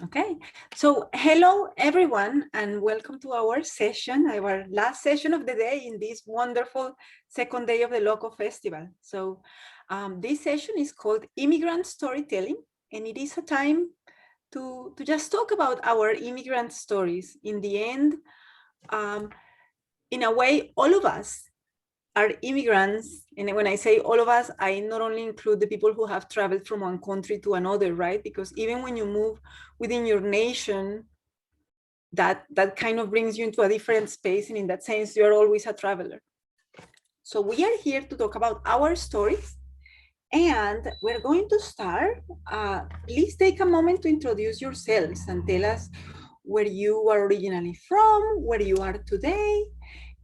Okay, so hello everyone and welcome to our session, our last session of the day in this wonderful second day of the Loco Festival. So this session is called Immigrant Storytelling, and it is a time to just talk about our immigrant stories. In the end, in a way, all of us are immigrants. And when I say all of us, I not only include the people who have traveled from one country to another, right? Because even when you move within your nation, that kind of brings you into a different space. And in that sense, you're always a traveler. So we are here to talk about our stories. And we're going to start. Please take a moment to introduce yourselves and tell us where you are originally from, where you are today,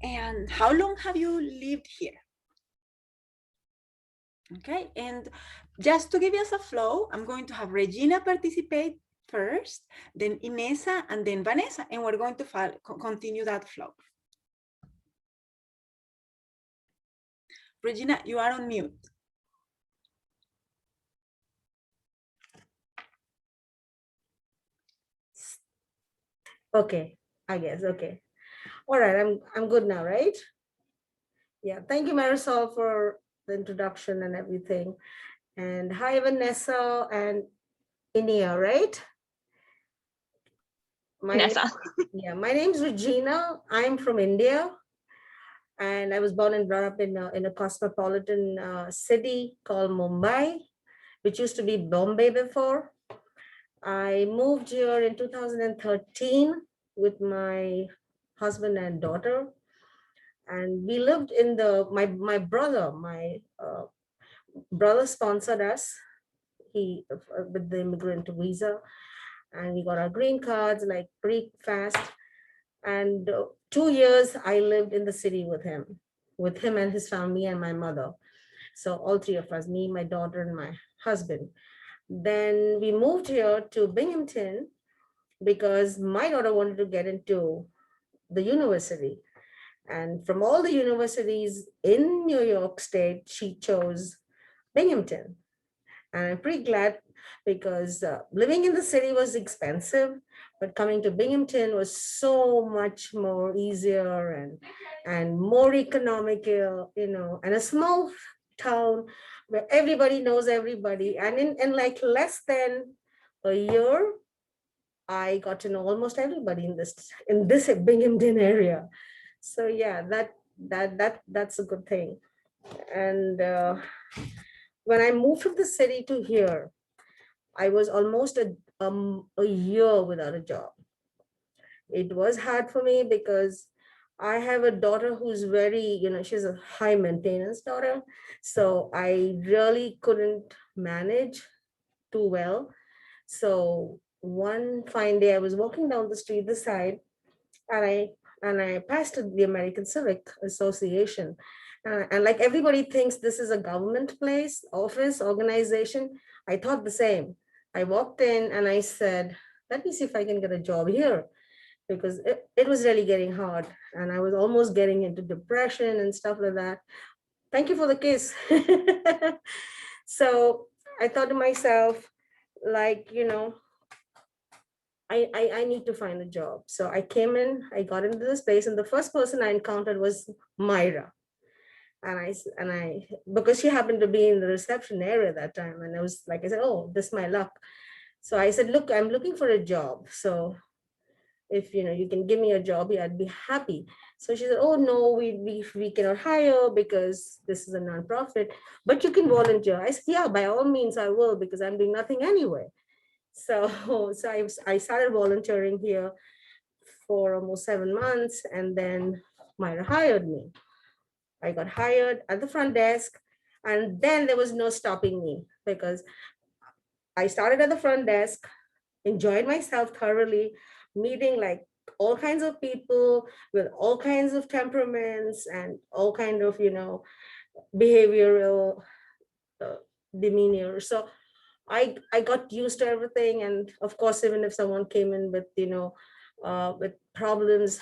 and how long have you lived here? Okay, and just to give us a flow, I'm going to have Regina participate first, then Inessa, and then Vanessa, and we're going to continue that flow. Regina, you are on mute. Okay, I guess, okay. All right, I'm good now, right? Yeah, thank you, Marisol, for the introduction and everything. And hi, Vanessa and Inia, right? Vanessa. My name's Regina. I'm from India. And I was born and brought up in a cosmopolitan city called Mumbai, which used to be Bombay before. I moved here in 2013 with my husband and daughter. And we lived in my brother sponsored us, he with the immigrant visa, and we got our green cards like pretty fast. And 2 years I lived in the city with him and his family and my mother. So all three of us, me, my daughter, and my husband. Then we moved here to Binghamton because my daughter wanted to get into the university. And from all the universities in New York State, she chose Binghamton. And I'm pretty glad because living in the city was expensive, but coming to Binghamton was so much more easier and more economical, and a small town where everybody knows everybody. And in like less than a year, I got to know almost everybody in this Binghamton area. So yeah, that's a good thing. And when I moved from the city to here, I was almost a year without a job. It was hard for me because I have a daughter who's very, she's a high maintenance daughter. So I really couldn't manage too well. So one fine day I was walking down the street this side, and I passed the American Civic Association. And like everybody thinks this is a government place, office, organization, I thought the same. I walked in and I said, let me see if I can get a job here, because it was really getting hard. And I was almost getting into depression and stuff like that. Thank you for the kiss. So I thought to myself, like, I need to find a job. So I came in, I got into this place, and the first person I encountered was Myra. And I, because she happened to be in the reception area that time, and I was like, I said, oh, this is my luck. So I said, look, I'm looking for a job. So if you can give me a job here, I'd be happy. So she said, oh no, we cannot hire because this is a nonprofit, but you can volunteer. I said, yeah, by all means I will, because I'm doing nothing anyway. So I started volunteering here for almost 7 months, and then Myra hired me. I got hired at the front desk, and then there was no stopping me, because I started at the front desk, enjoyed myself thoroughly, meeting like all kinds of people with all kinds of temperaments and all kind of, behavioral demeanor. So I got used to everything. And of course, even if someone came in with, with problems,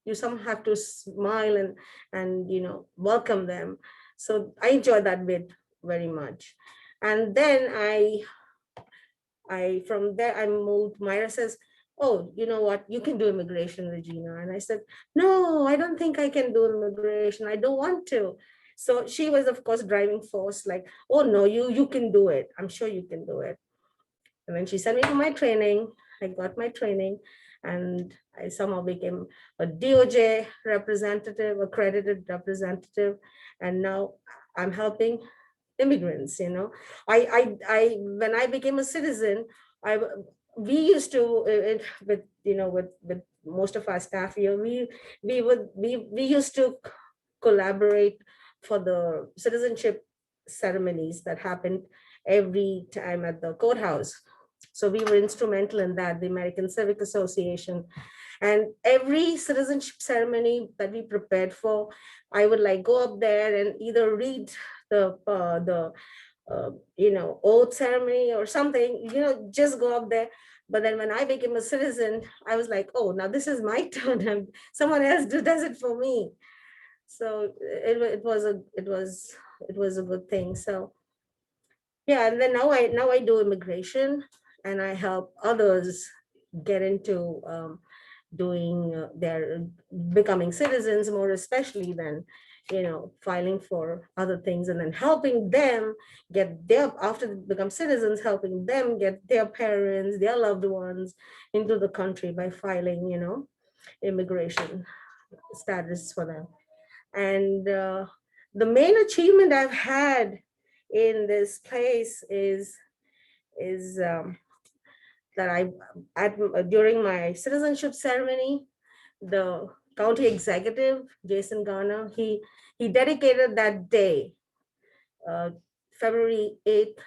you somehow have to smile and welcome them. So I enjoyed that bit very much. And then From there I moved. Myra says, oh, you know what, you can do immigration, Regina. And I said, no, I don't think I can do immigration. I don't want to. So she was, of course, driving force, like, oh no, you can do it. I'm sure you can do it. And then she sent me for my training. I got my training, and I somehow became a DOJ representative, accredited representative. And now I'm helping immigrants, you know. When I became a citizen, I we used to with, you know, with most of our staff here, we used to collaborate for the citizenship ceremonies that happened every time at the courthouse. So we were instrumental in that, the American Civic Association. And every citizenship ceremony that we prepared for, I would like go up there and either read the oath ceremony or something, you know, just go up there. But then when I became a citizen, I was like, oh, now this is my turn, and someone else does it for me. So it was a good thing. So yeah, and then now I do immigration, and I help others get into doing their becoming citizens, more especially than, you know, filing for other things, and then helping them get their, after they become citizens, helping them get their parents, their loved ones into the country by filing, you know, immigration status for them. And the main achievement I've had in this place is that during my citizenship ceremony, the county executive, Jason Garner, he dedicated that day, uh, February 8th,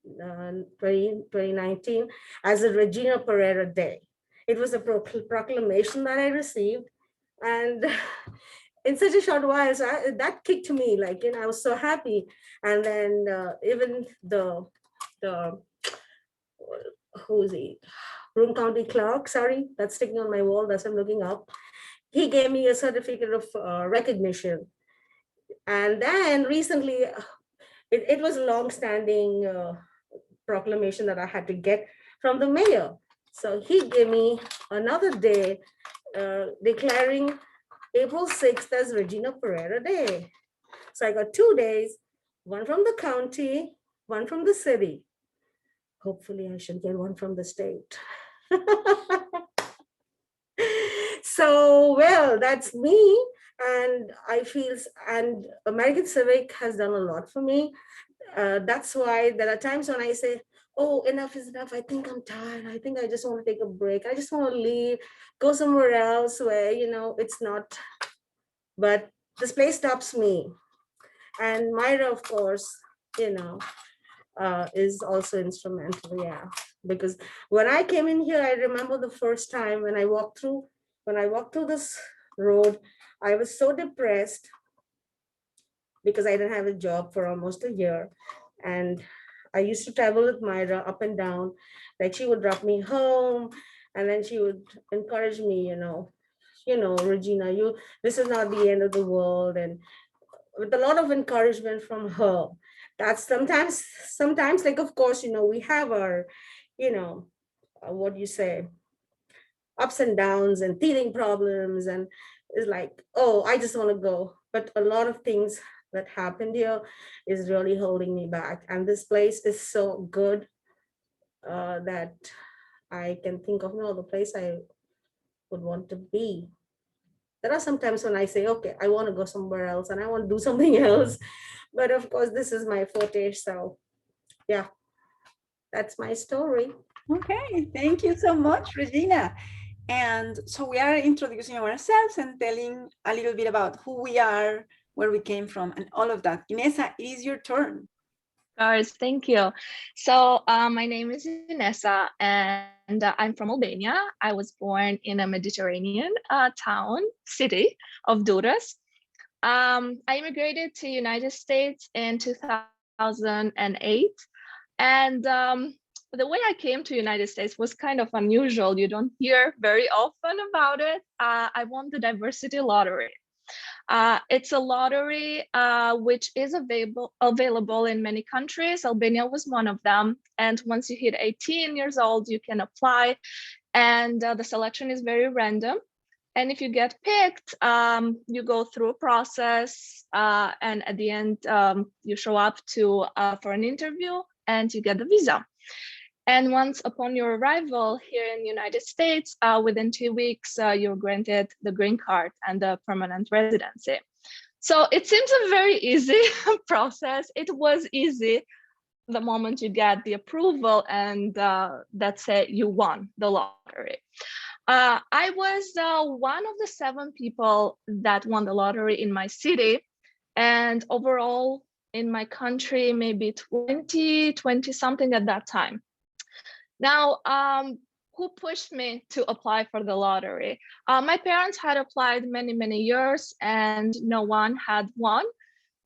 2019, as a Regina Pereira Day. It was a proclamation that I received, and in such a short while, so that kicked me, like, you know, I was so happy. And then even the who's he? Broome County clerk, sorry, that's sticking on my wall, that's what I'm looking up. He gave me a certificate of recognition. And then recently, it was a long-standing proclamation that I had to get from the mayor. So he gave me another day declaring April 6th as Regina Pereira Day. So I got 2 days, one from the county, one from the city. Hopefully I should get one from the state. So, well, that's me. And I feel, and American Civic has done a lot for me. That's why there are times when I say, oh, enough is enough. I think I'm tired. I think I just want to take a break. I just want to leave, go somewhere else where, you know, it's not. But this place stops me. And Myra, of course, you know, is also instrumental. Yeah. Because when I came in here, I remember the first time when I walked through this road, I was so depressed because I didn't have a job for almost a year. And I used to travel with Myra up and down. Like, she would drop me home, and then she would encourage me, Regina, this is not the end of the world. And with a lot of encouragement from her. That's sometimes, like, of course, we have our, what do you say, ups and downs and teething problems, and it's like, oh, I just want to go. But a lot of things that happened here is really holding me back. And this place is so good that I can think of no other place I would want to be. There are some times when I say, okay, I want to go somewhere else and I want to do something else. But of course, this is my forte. So yeah, that's my story. Okay, thank you so much, Regina. And so we are introducing ourselves and telling a little bit about who we are, where we came from, and all of that. Inessa, it is your turn. Of course, thank you. So my name is Inessa, and I'm from Albania. I was born in a Mediterranean town, city of Durrës. I immigrated to United States in 2008, and the way I came to United States was kind of unusual. You don't hear very often about it. I won the diversity lottery. It's a lottery which is available in many countries. Albania was one of them. And once you hit 18 years old, you can apply. And the selection is very random. And if you get picked, you go through a process, and at the end, you show up for an interview and you get the visa. And once upon your arrival here in the United States, within 2 weeks, you're granted the green card and the permanent residency. So it seems a very easy process. It was easy the moment you get the approval and that's it, you won the lottery. I was one of the 7 people that won the lottery in my city, and overall in my country, maybe 20 something at that time. Now, who pushed me to apply for the lottery? My parents had applied many years and no one had won,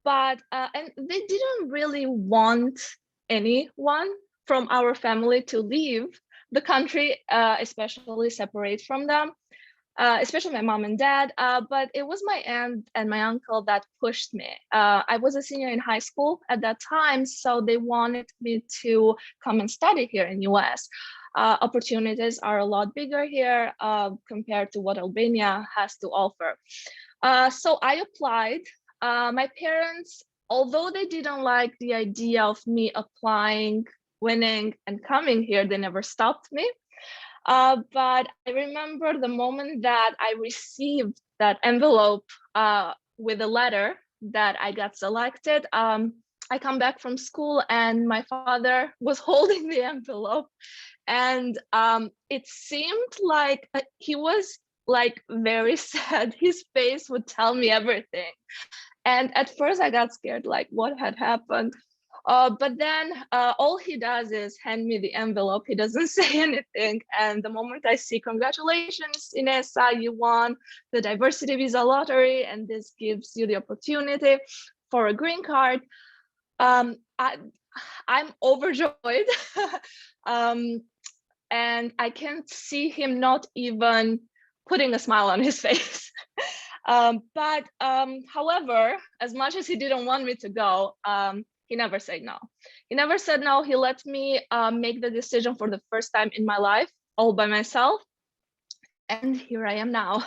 but and they didn't really want anyone from our family to leave the country, especially separate from them, especially my mom and dad. But it was my aunt and my uncle that pushed me. I was a senior in high school at that time, so they wanted me to come and study here in US. Opportunities are a lot bigger here compared to what Albania has to offer. So I applied. My parents, although they didn't like the idea of me applying, winning, and coming here, they never stopped me. But I remember the moment that I received that envelope with a letter that I got selected. I come back from school and my father was holding the envelope, and it seemed like he was like very sad. His face would tell me everything. And at first I got scared, like what had happened. But then all he does is hand me the envelope. He doesn't say anything. And the moment I see, congratulations, Inessa, you won the diversity visa lottery, and this gives you the opportunity for a green card. I'm overjoyed. And I can't see him not even putting a smile on his face. But however, as much as he didn't want me to go, he never said no. He never said no. He let me make the decision for the first time in my life, all by myself. And here I am now,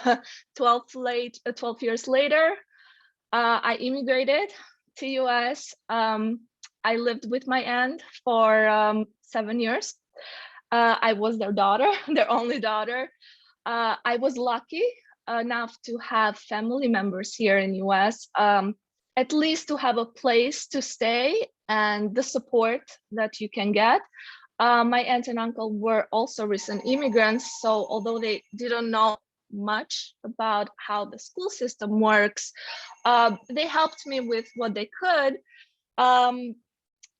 12 years later. I immigrated to US. I lived with my aunt for 7 years. I was their daughter, their only daughter. I was lucky enough to have family members here in US, at least to have a place to stay and the support that you can get. My aunt and uncle were also recent immigrants, so although they didn't know much about how the school system works, they helped me with what they could.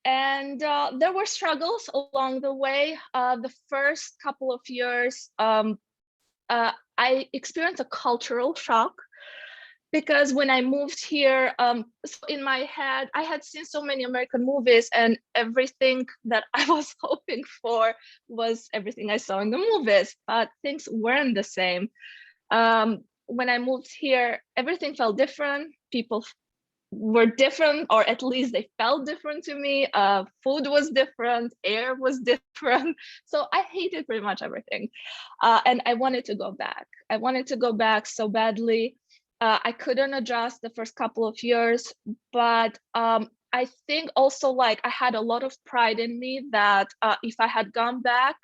And there were struggles along the way. The first couple of years, I experienced a cultural shock, because when I moved here, so in my head, I had seen so many American movies, and everything that I was hoping for was everything I saw in the movies, but things weren't the same. When I moved here, everything felt different. People were different, or at least they felt different to me. Food was different, air was different. So I hated pretty much everything. And I wanted to go back. I wanted to go back so badly. I couldn't adjust the first couple of years, but I think also like I had a lot of pride in me that if I had gone back,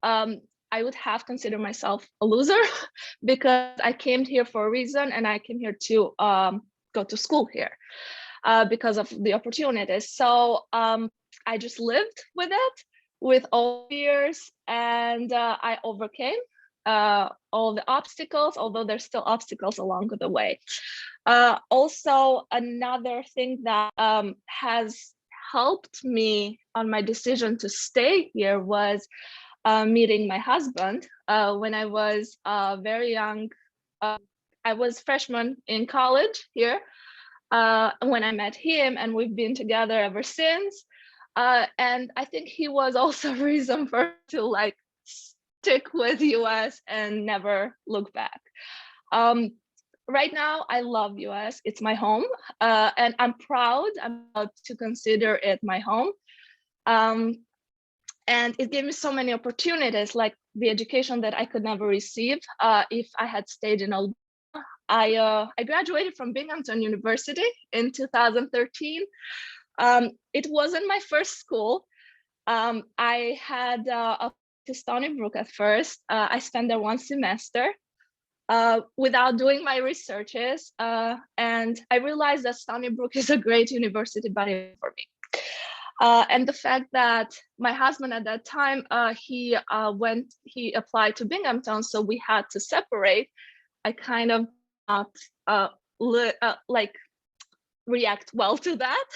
I would have considered myself a loser because I came here for a reason, and I came here to go to school here because of the opportunities. So I just lived with it, with all fears, and I overcame all the obstacles, although there's still obstacles along the way. Also, another thing that has helped me on my decision to stay here was meeting my husband. When I was very young, I was freshman in college here when I met him, and we've been together ever since. And I think he was also a reason for to like stick with US and never look back. right now I love US. It's my home, and I'm proud to consider it my home. And it gave me so many opportunities, like the education that I could never receive if I had stayed in Albania. I graduated from Binghamton University in 2013. It wasn't my first school. I had a to Stony Brook at first. I spent there one semester without doing my researches. And I realized that Stony Brook is a great university, but for me. And the fact that my husband at that time, he applied to Binghamton, so we had to separate. I kind of not like react well to that.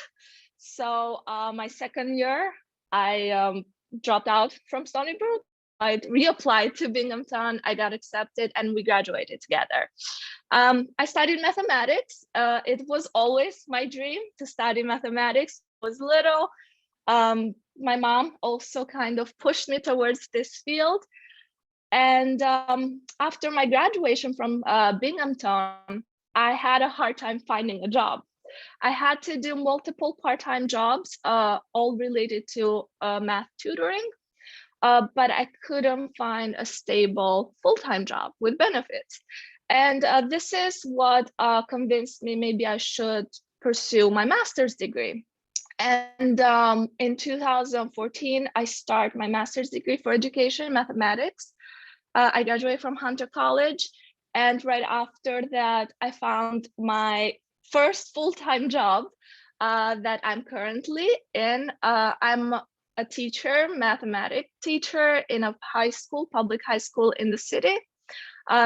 So my second year, I dropped out from Stony Brook. I reapplied to Binghamton. I got accepted, and we graduated together. I studied mathematics. It was always my dream to study mathematics. I was little. My mom also kind of pushed me towards this field. And after my graduation from Binghamton, I had a hard time finding a job. I had to do multiple part-time jobs, all related to math tutoring, but I couldn't find a stable full-time job with benefits. And this is what convinced me maybe I should pursue my master's degree. And in 2014, I started my master's degree for education in mathematics. I graduated from Hunter College. And right after that, I found my first full-time job that I'm currently in. I'm a teacher, mathematics teacher in a high school, public high school in the city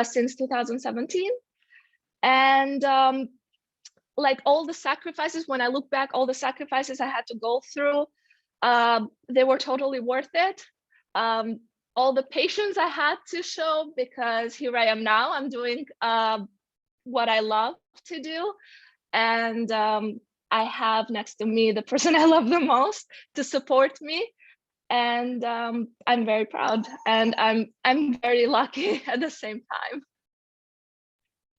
since 2017. And like all the sacrifices, when I look back, all the sacrifices I had to go through, they were totally worth it. All the patience I had to show, because here I am now, I'm doing what I love to do. And I have next to me the person I love the most to support me. And I'm very proud, and I'm very lucky at the same time.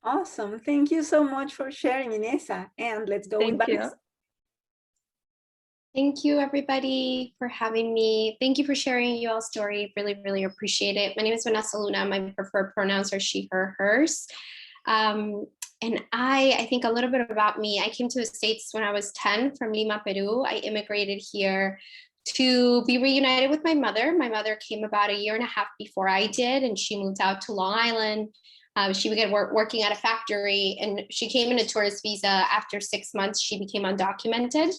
Awesome. Thank you so much for sharing, Inessa. And let's go with Thank you. Vanessa. Thank you, everybody, for having me. Thank you for sharing your story. Really, really appreciate it. My name is Vanessa Luna. My preferred pronouns are she, her, hers. And I think a little bit about me. I came to the States when I was 10 from Lima, Peru. I immigrated here to be reunited with my mother. My mother came about a year and a half before I did, and she moved out to Long Island. She began working at a factory, and she came in a tourist visa. After 6 months, she became undocumented.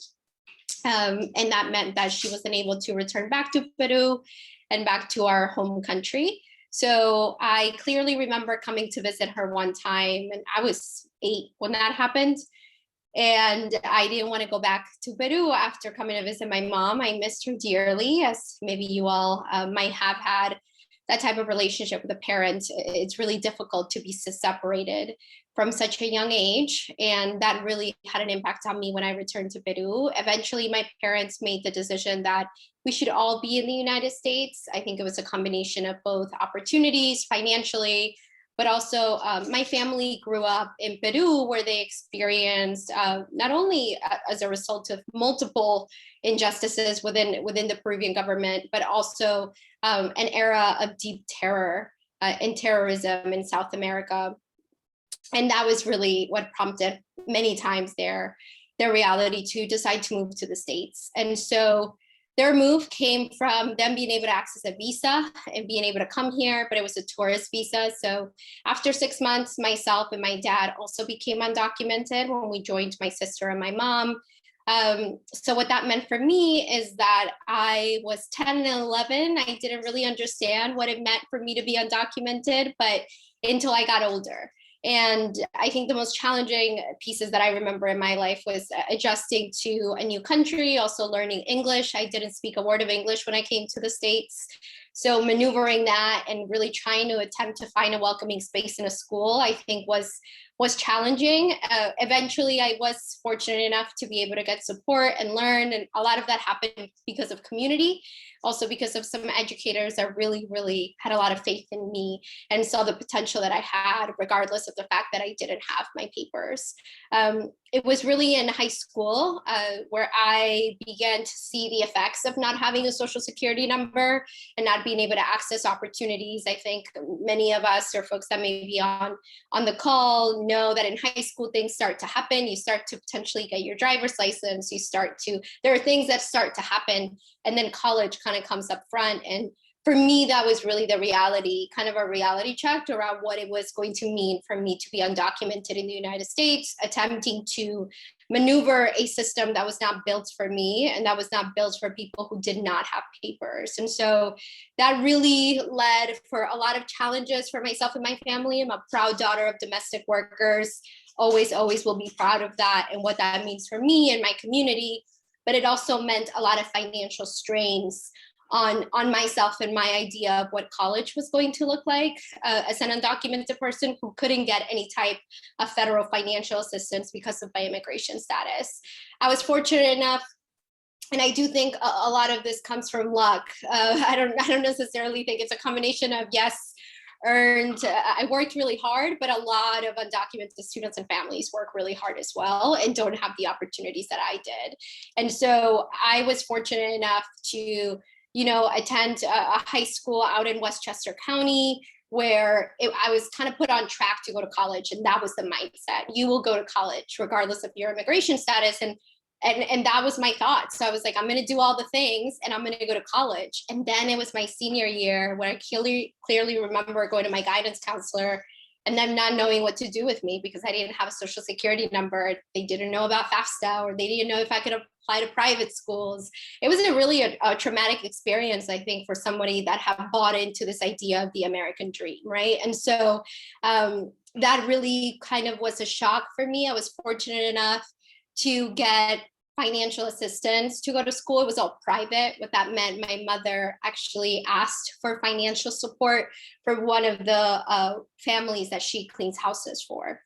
And that meant that she wasn't able to return back to Peru and back to our home country. So I clearly remember coming to visit her one time, and I was 8 when that happened. And I didn't want to go back to Peru after coming to visit my mom. I missed her dearly, as maybe you all might have had that type of relationship with a parent. It's really difficult to be separated from such a young age. And that really had an impact on me when I returned to Peru. Eventually, my parents made the decision that we should all be in the United States. I think it was a combination of both opportunities financially, but also my family grew up in Peru, where they experienced not only as a result of multiple injustices within the Peruvian government, but also an era of deep terror and terrorism in South America. And that was really what prompted many times their reality to decide to move to the States. And so their move came from them being able to access a visa and being able to come here, but it was a tourist visa. So after 6 months, myself and my dad also became undocumented when we joined my sister and my mom. So what that meant for me is that I was 10 and 11. I didn't really understand what it meant for me to be undocumented, but until I got older. And I think the most challenging pieces that I remember in my life was adjusting to a new country, also learning English. I didn't speak a word of English when I came to the States. So maneuvering that and really trying to attempt to find a welcoming space in a school, I think was challenging. Eventually, I was fortunate enough to be able to get support and learn. And a lot of that happened because of community, also because of some educators that really, really had a lot of faith in me and saw the potential that I had, regardless of the fact that I didn't have my papers. It was really in high school where I began to see the effects of not having a social security number and not being able to access opportunities. I think many of us, or folks that may be on the call, know that in high school things start to happen. You start to potentially get your driver's license. There are things that start to happen, and then college kind of comes up front. And for me, that was really the reality, kind of a reality check around what it was going to mean for me to be undocumented in the United States, attempting to maneuver a system that was not built for me and that was not built for people who did not have papers. And so that really led for a lot of challenges for myself and my family. I'm a proud daughter of domestic workers, always will be proud of that and what that means for me and my community. But it also meant a lot of financial strains on myself and my idea of what college was going to look like as an undocumented person who couldn't get any type of federal financial assistance because of my immigration status. I was fortunate enough, and I do think a lot of this comes from luck. I don't necessarily think it's a combination of, yes, earned, I worked really hard, but a lot of undocumented students and families work really hard as well and don't have the opportunities that I did. And so I was fortunate enough to attend a high school out in Westchester County where I was kind of put on track to go to college. And that was the mindset. You will go to college regardless of your immigration status. And that was my thought. So I was like, I'm going to do all the things and I'm going to go to college. And then it was my senior year when I clearly remember going to my guidance counselor and them not knowing what to do with me because I didn't have a social security number. They didn't know about FAFSA, or they didn't know if I could apply to private schools. It was a traumatic experience, I think, for somebody that had bought into this idea of the American dream, right? And so that really kind of was a shock for me. I was fortunate enough to get financial assistance to go to school. It was all private. What that meant, my mother actually asked for financial support for one of the families that she cleans houses for.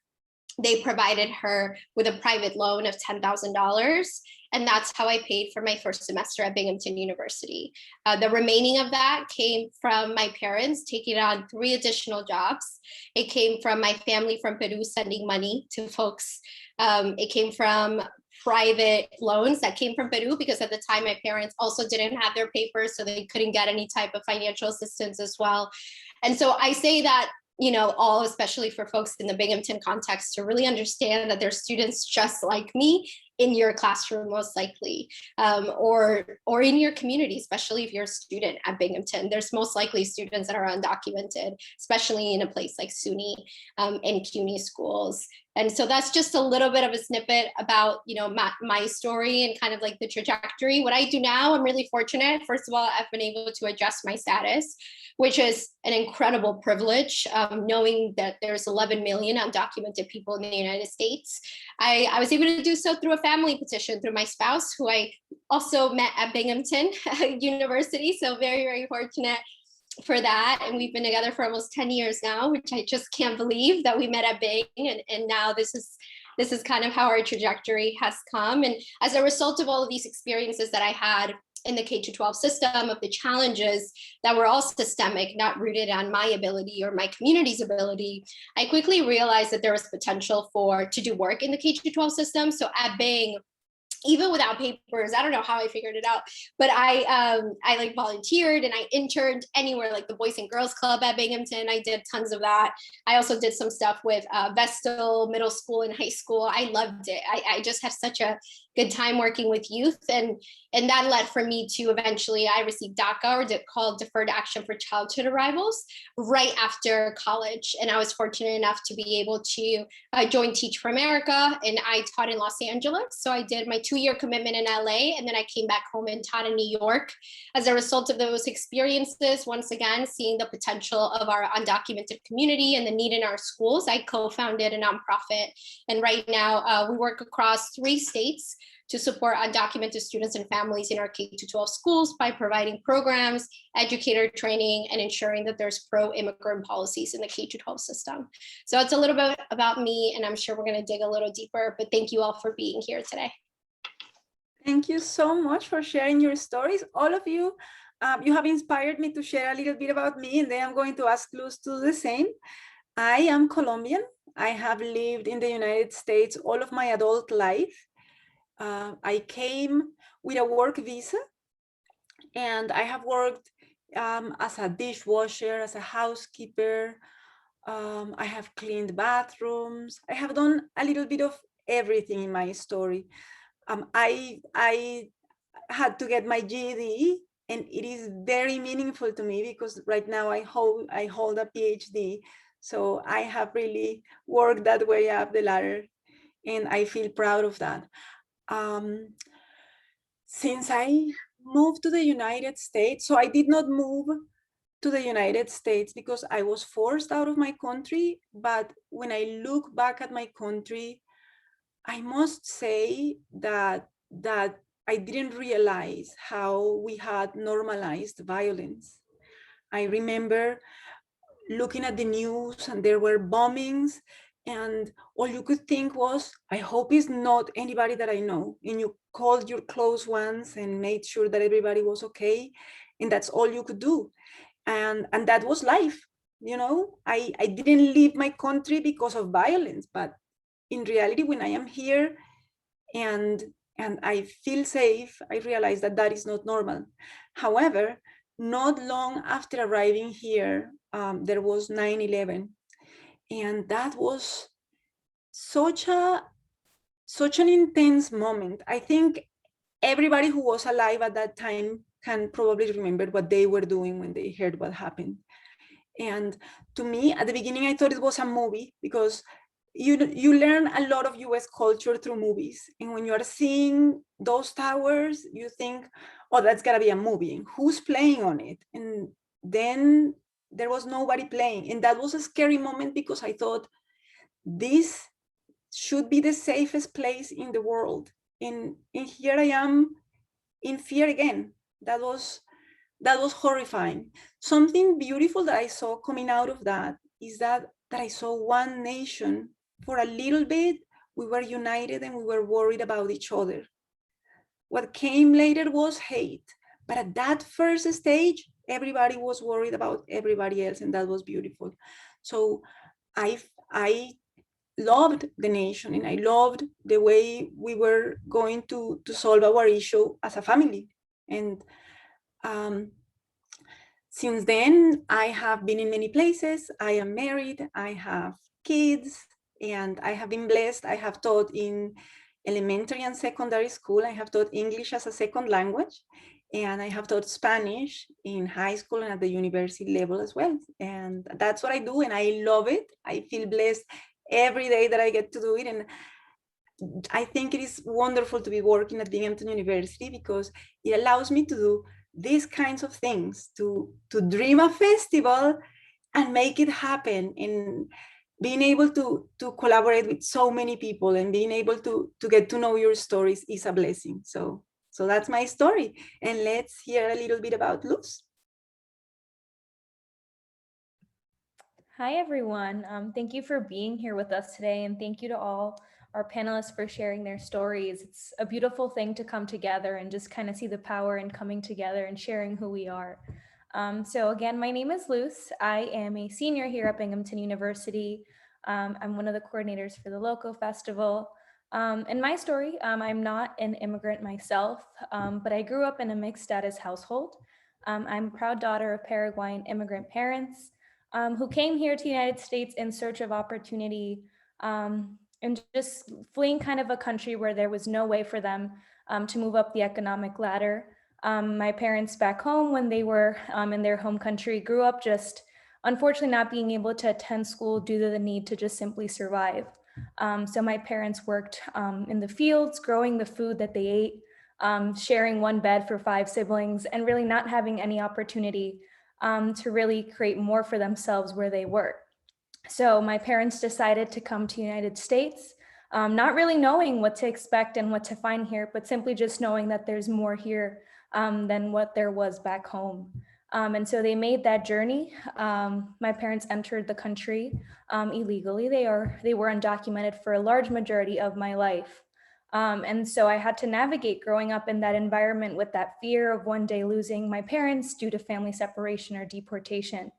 They provided her with a private loan of $10,000. And that's how I paid for my first semester at Binghamton University. The remaining of that came from my parents taking on 3 additional jobs. It came from my family from Peru sending money to folks. It came from private loans that came from Peru because at the time my parents also didn't have their papers, so they couldn't get any type of financial assistance as well. And so I say that, all especially for folks in the Binghamton context to really understand that there's students just like me in your classroom, most likely, or in your community, especially if you're a student at Binghamton. There's most likely students that are undocumented, especially in a place like SUNY and CUNY schools. And so that's just a little bit of a snippet about, my story and kind of like the trajectory. What I do now, I'm really fortunate. First of all, I've been able to adjust my status, which is an incredible privilege, knowing that there's 11 million undocumented people in the United States. I was able to do so through a family petition through my spouse, who I also met at Binghamton University. So very, very fortunate for that. And we've been together for almost 10 years now, which I just can't believe that we met at Bing. And now this is kind of how our trajectory has come. And as a result of all of these experiences that I had in the K-12 system, of the challenges that were all systemic, not rooted on my ability or my community's ability, I quickly realized that there was potential to do work in the K-12 system. So at Bing, even without papers, I don't know how I figured it out, but I like volunteered and I interned anywhere, like the Boys and Girls Club at Binghamton. I did tons of that. I also did some stuff with Vestal Middle School and high school. I loved it. I just had such a good time working with youth, and that led for me to eventually I received DACA, or called Deferred Action for Childhood Arrivals, right after college. And I was fortunate enough to be able to join Teach for America, and I taught in Los Angeles. So I did my 2-year commitment in LA, and then I came back home and taught in New York. As a result of those experiences, once again, seeing the potential of our undocumented community and the need in our schools, I co-founded a nonprofit. And right now we work across 3 states to support undocumented students and families in our K-12 schools by providing programs, educator training, and ensuring that there's pro-immigrant policies in the K-12 system. So it's a little bit about me, and I'm sure we're going to dig a little deeper, but thank you all for being here today. Thank you so much for sharing your stories, all of you. You have inspired me to share a little bit about me, and then I'm going to ask Luz to do the same. I am Colombian. I have lived in the United States all of my adult life. I came with a work visa, and I have worked as a dishwasher, as a housekeeper. I have cleaned bathrooms. I have done a little bit of everything in my story. I had to get my GED, and it is very meaningful to me because right now I hold a PhD. So I have really worked that way up the ladder, and I feel proud of that. Since I moved to the United States, so I did not move to the United States because I was forced out of my country. But when I look back at my country, I must say that I didn't realize how we had normalized violence. I remember looking at the news and there were bombings, and all you could think was, I hope it's not anybody that I know. And you called your close ones and made sure that everybody was okay. And that's all you could do. And that was life. You know, I didn't leave my country because of violence, but in reality, when I am here and I feel safe, I realize that that is not normal. However, not long after arriving here, there was 9/11, and that was such an intense moment. I think everybody who was alive at that time can probably remember what they were doing when they heard what happened. And to me, at the beginning, I thought it was a movie because you learn a lot of US culture through movies. And when you are seeing those towers, you think, oh, that's gotta be a movie. And who's playing on it? And then there was nobody playing. And that was a scary moment because I thought this should be the safest place in the world. And here I am in fear again. That was horrifying. Something beautiful that I saw coming out of that is that I saw one nation. For a little bit, we were united and we were worried about each other. What came later was hate. But at that first stage, everybody was worried about everybody else, and that was beautiful. So I loved the nation, and I loved the way we were going to solve our issue as a family. And since then, I have been in many places. I am married, I have kids, and I have been blessed. I have taught in elementary and secondary school. I have taught English as a second language, and I have taught Spanish in high school and at the university level as well. And that's what I do, and I love it. I feel blessed every day that I get to do it. And I think it is wonderful to be working at Binghamton University because it allows me to do these kinds of things, to dream a festival and make it happen, and being able to collaborate with so many people and being able to get to know your stories is a blessing. So that's my story. And let's hear a little bit about Luz. Hi, everyone. Thank you for being here with us today, and thank you to all our panelists for sharing their stories. It's a beautiful thing to come together and just kind of see the power in coming together and sharing who we are. So again, my name is Luz. I am a senior here at Binghamton University. I'm one of the coordinators for the Loco Festival. And my story, I'm not an immigrant myself, but I grew up in a mixed status household. I'm a proud daughter of Paraguayan immigrant parents who came here to the United States in search of opportunity and just fleeing kind of a country where there was no way for them to move up the economic ladder. My parents back home, when they were in their home country, grew up just unfortunately not being able to attend school due to the need to just simply survive. So my parents worked in the fields, growing the food that they ate, sharing one bed for 5 siblings, and really not having any opportunity to really create more for themselves where they were. So my parents decided to come to the United States not really knowing what to expect and what to find here, but simply just knowing that there's more here than what there was back home. And so they made that journey. My parents entered the country illegally. They were undocumented for a large majority of my life. And so I had to navigate growing up in that environment with that fear of one day losing my parents due to family separation or deportation.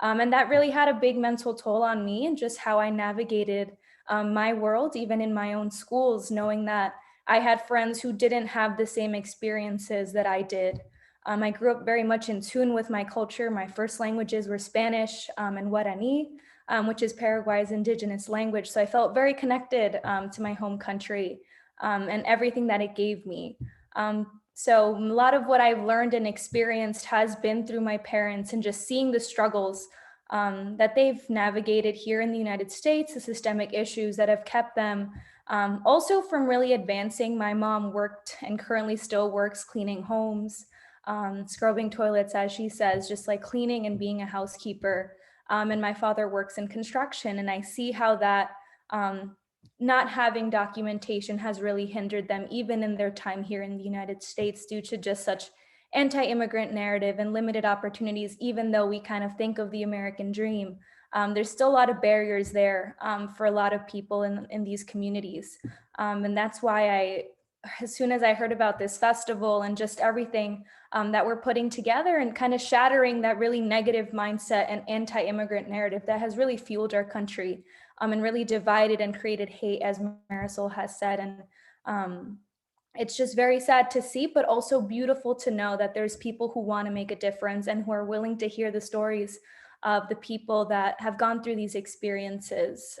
And that really had a big mental toll on me and just how I navigated my world, even in my own schools, knowing that I had friends who didn't have the same experiences that I did. I grew up very much in tune with my culture. My first languages were Spanish and Guarani, which is Paraguay's indigenous language. So I felt very connected to my home country and everything that it gave me. So a lot of what I've learned and experienced has been through my parents and just seeing the struggles that they've navigated here in the United States, the systemic issues that have kept them also from really advancing. My mom worked and currently still works cleaning homes, scrubbing toilets, as she says, just like cleaning and being a housekeeper. And my father works in construction, and I see how that not having documentation has really hindered them, even in their time here in the United States, due to just such anti-immigrant narrative and limited opportunities. Even though we kind of think of the American dream, there's still a lot of barriers there for a lot of people in these communities. And that's why as soon as I heard about this festival and just everything that we're putting together and kind of shattering that really negative mindset and anti-immigrant narrative that has really fueled our country and really divided and created hate, as Marisol has said. And it's just very sad to see, but also beautiful to know that there's people who want to make a difference and who are willing to hear the stories of the people that have gone through these experiences.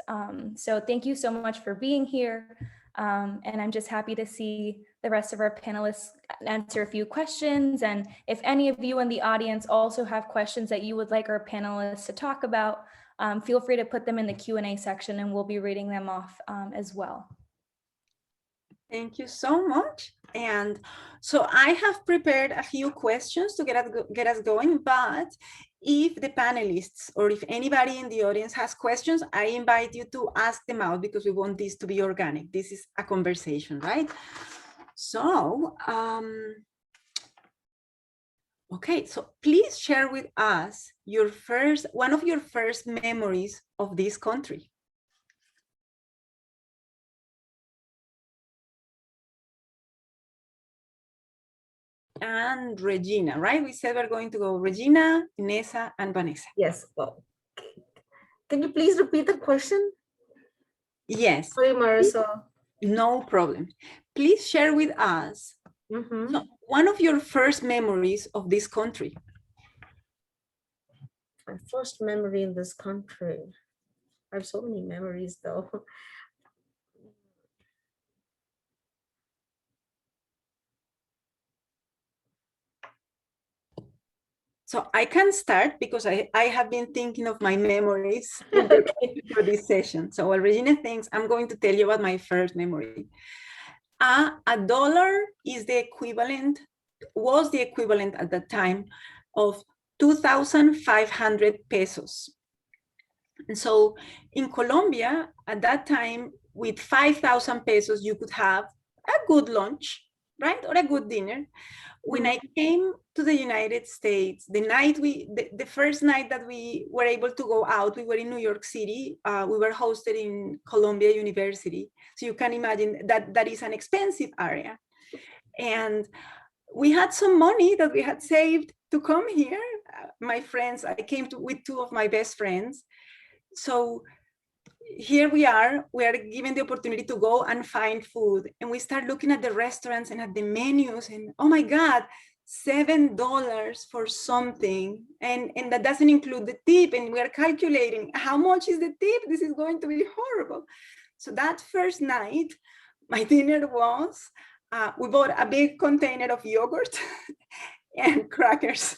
So thank you so much for being here. And I'm just happy to see the rest of our panelists answer a few questions. And if any of you in the audience also have questions that you would like our panelists to talk about, feel free to put them in the Q&A section and we'll be reading them off as well. Thank you so much. And so I have prepared a few questions to get us going, but if the panelists or if anybody in the audience has questions, I invite you to ask them out because we want this to be organic. This is a conversation, right? So, okay, so please share with us one of your first memories of this country. And Regina, right? We said we're going to go Regina, Inessa, and Vanessa. Yes. Well, can you please repeat the question? Yes. Sorry, Marisol. No problem. Please share with us one of your first memories of this country. My first memory in this country. I have so many memories, though. So I can start because I have been thinking of my memories for this session. So while Regina thinks, I'm going to tell you about my first memory. A dollar is was the equivalent at that time of 2,500 pesos. And so in Colombia, at that time, with 5,000 pesos, you could have a good lunch, right? Or a good dinner. When I came to the United States, the first night that we were able to go out, we were in New York City. We were hosted in Columbia University. So you can imagine that is an expensive area. And we had some money that we had saved to come here. My friends, I came with two of my best friends. So here we are given the opportunity to go and find food. And we start looking at the restaurants and at the menus and, oh my God, $7 for something. And that doesn't include the tip. And we're calculating how much is the tip? This is going to be horrible. So that first night, my dinner was, we bought a big container of yogurt and crackers.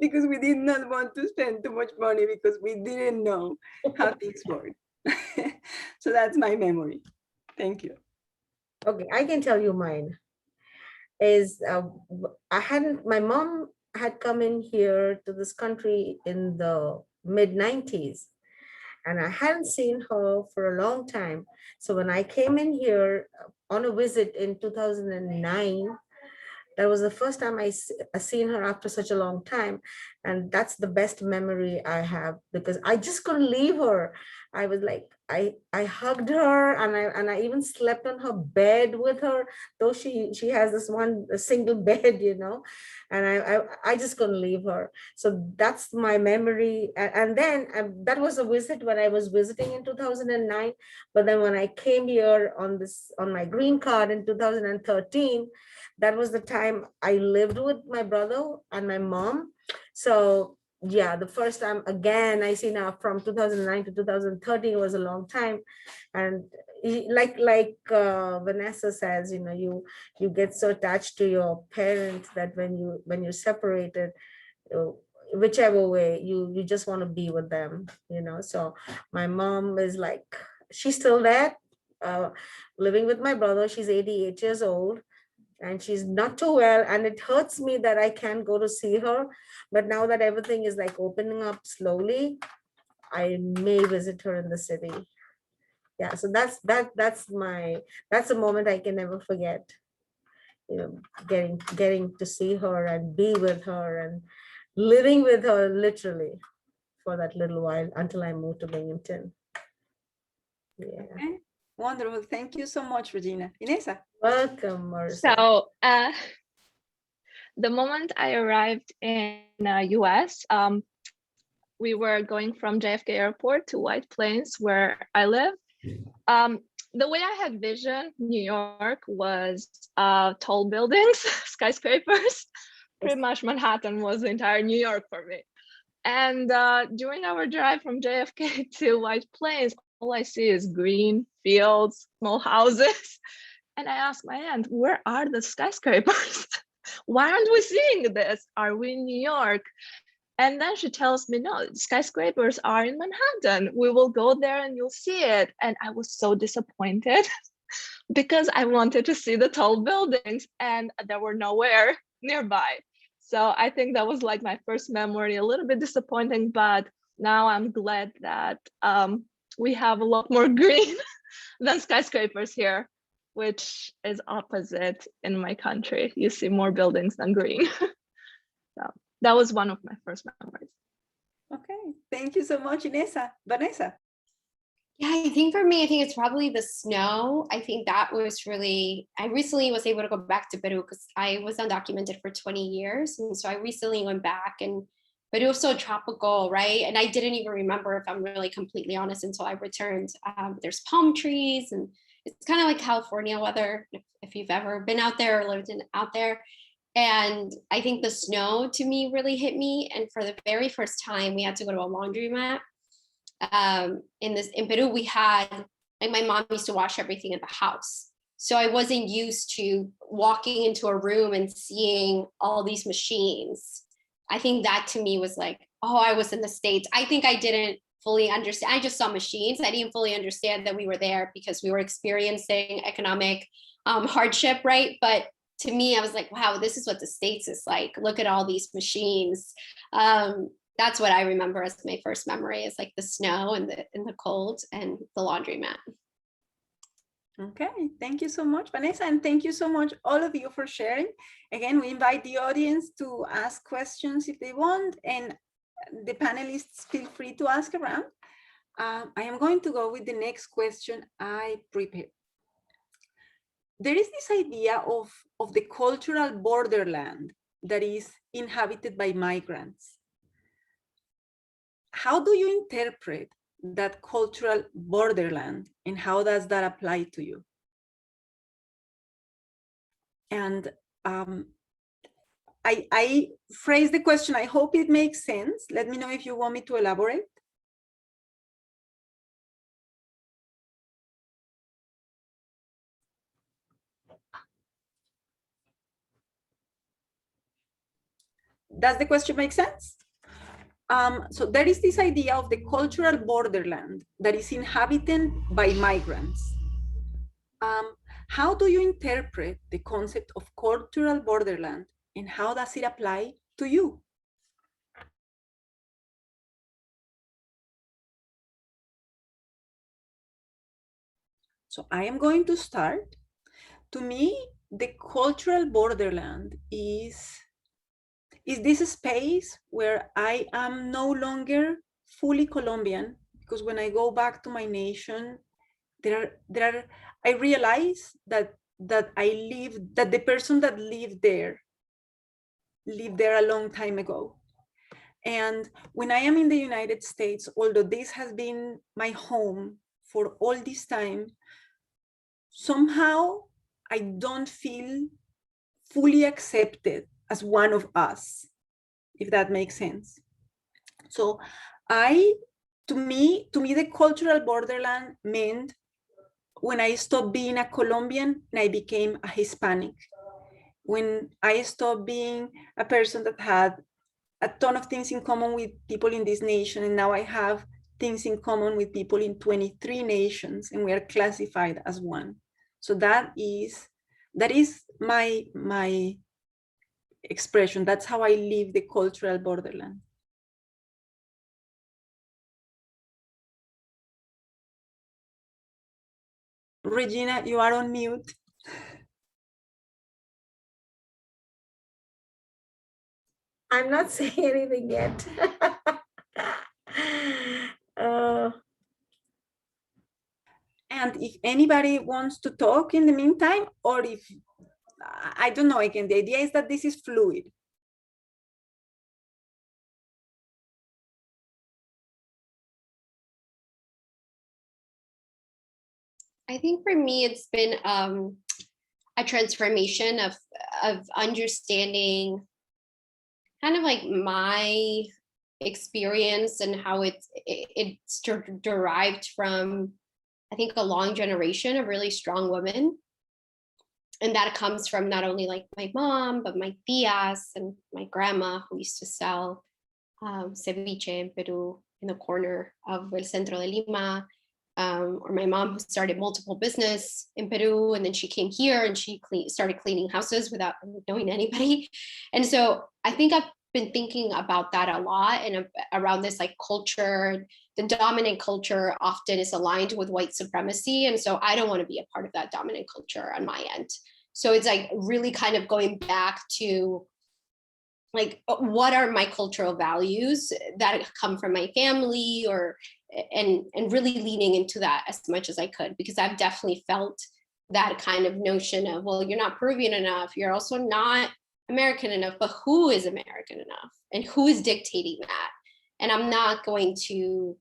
Because we did not want to spend too much money because we didn't know how things work. So that's my memory. Thank you. Okay, I can tell you mine. My mom had come in here to this country in the mid-90s. and I hadn't seen her for a long time. So when I came in here on a visit in 2009, that was the first time I seen her after such a long time. And that's the best memory I have, because I just couldn't leave her. I was like, I hugged her, and I even slept on her bed with her, though she has this one a single bed, and I just couldn't leave her. So that's my memory. And then that was a visit when I was visiting in 2009. But then when I came here on my green card in 2013, that was the time I lived with my brother and my mom. So yeah, the first time again I see now from 2009 to 2013 was a long time. And like Vanessa says, you get so attached to your parents that when you're separated, uh, whichever way, you just want to be with them. So my mom is like, she's still there, uh, living with my brother. She's 88 years old, and she's not too well, and it hurts me that I can't go to see her. But now that everything is like opening up slowly, I may visit her in the city. Yeah, so that's a moment I can never forget. Getting to see her and be with her and living with her literally for that little while until I moved to Binghamton. Yeah. Okay. Wonderful. Thank you so much, Regina. Inesa. Welcome, Marissa. So the moment I arrived in US, we were going from JFK Airport to White Plains, where I live. The way I had vision New York was tall buildings, skyscrapers. Pretty much Manhattan was the entire New York for me. And during our drive from JFK to White Plains, all I see is green fields, small houses. And I asked my aunt, where are the skyscrapers? Why aren't we seeing this? Are we in New York? And then she tells me, no, skyscrapers are in Manhattan. We will go there and you'll see it. And I was so disappointed because I wanted to see the tall buildings and there were nowhere nearby. So I think that was like my first memory, a little bit disappointing, but now I'm glad that we have a lot more green than skyscrapers here, which is opposite in my country. You see more buildings than green. So that was one of my first memories. Okay, thank you so much, Inesa. Vanessa. Yeah, I think for me, I think it's probably the snow. I think that was really, I recently was able to go back to Peru because I was undocumented for 20 years. And so I recently went back, and Peru was so tropical, right? And I didn't even remember, if I'm really completely honest, until I returned. There's palm trees, and it's kind of like California weather, if you've ever been out there or lived out there. And I think the snow to me really hit me. And for the very first time, we had to go to a laundromat. In Peru, we had, like, my mom used to wash everything in the house. So I wasn't used to walking into a room and seeing all these machines. I think that to me was like, oh, I was in the States. I think I didn't fully understand. I just saw machines. I didn't fully understand that we were there because we were experiencing economic hardship, right? But to me, I was like, wow, this is what the States is like. Look at all these machines. That's what I remember as my first memory, is like the snow and the cold and the laundromat. Okay, thank you so much, Vanessa, and thank you so much, all of you, for sharing. Again, we invite the audience to ask questions if they want, and the panelists feel free to ask around. I am going to go with the next question I prepared. There is this idea of the cultural borderland that is inhabited by migrants. How do you interpret that cultural borderland, and how does that apply to you? And I phrase the question, I hope it makes sense. Let me know if you want me to elaborate. Does the question make sense? So there is this idea of the cultural borderland that is inhabited by migrants. How do you interpret the concept of cultural borderland, and how does it apply to you? So I am going to start. To me, the cultural borderland is this space where I am no longer fully Colombian, because when I go back to my nation, I realize that the person that lived there a long time ago. And when I am in the United States, although this has been my home for all this time, somehow I don't feel fully accepted as one of us, if that makes sense. So to me, the cultural borderland meant when I stopped being a Colombian and I became a Hispanic. When I stopped being a person that had a ton of things in common with people in this nation, and now I have things in common with people in 23 nations, and we are classified as one. So that is my expression. That's how I live the cultural borderland. Regina, you are on mute. I'm not saying anything yet. And if anybody wants to talk in the meantime, or if, I don't know, again, the idea is that this is fluid. I think for me, it's been a transformation of understanding kind of like my experience and how it's derived from, I think, a long generation of really strong women. And that comes from not only like my mom, but my tias and my grandma, who used to sell ceviche in Peru in the corner of El Centro de Lima, or my mom, who started multiple business in Peru, and then she came here and she started cleaning houses without knowing anybody. And so I think I've been thinking about that a lot, and around this like culture. The dominant culture often is aligned with white supremacy, and so I don't want to be a part of that dominant culture on my end. So it's like really kind of going back to like, what are my cultural values that come from my family, or and really leaning into that as much as I could, because I've definitely felt that kind of notion of, well, you're not Peruvian enough, you're also not American enough, but who is American enough and who is dictating that? And I'm not going to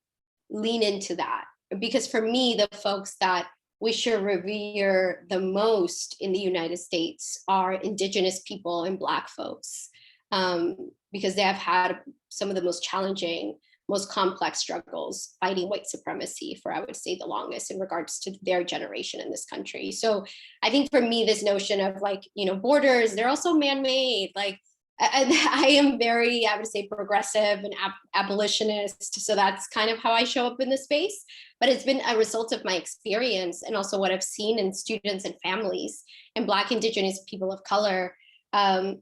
lean into that, because for me, the folks that we should revere the most in the United States are Indigenous people and Black folks, because they have had some of the most challenging, most complex struggles fighting white supremacy for, I would say, the longest in regards to their generation in this country. So I think for me, this notion of like, you know, borders, they're also man-made. Like I am very, I would say, progressive and abolitionist. So that's kind of how I show up in the space. But it's been a result of my experience and also what I've seen in students and families and Black, Indigenous people of color.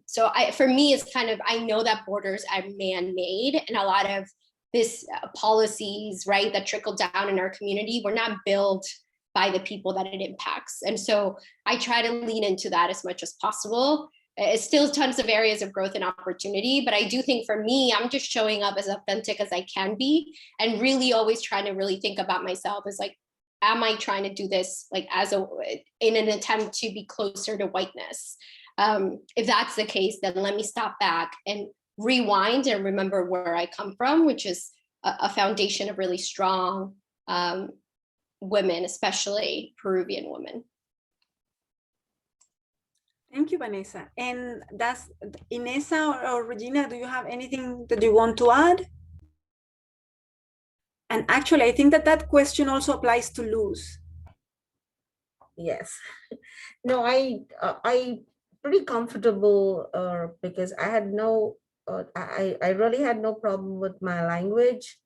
So for me, it's kind of, I know that borders are man-made, and a lot of this policies, right, that trickle down in our community were not built by the people that it impacts. And so I try to lean into that as much as possible. It's still tons of areas of growth and opportunity, but I do think for me, I'm just showing up as authentic as I can be, and really always trying to really think about myself as like, am I trying to do this like in an attempt to be closer to whiteness? If that's the case, then let me stop back and rewind and remember where I come from, which is a foundation of really strong women, especially Peruvian women. Thank you, Vanessa. And that's Inessa or Regina, do you have anything that you want to add? And actually, I think that question also applies to Luz. Yes. No, I pretty comfortable because I had no, I really had no problem with my language.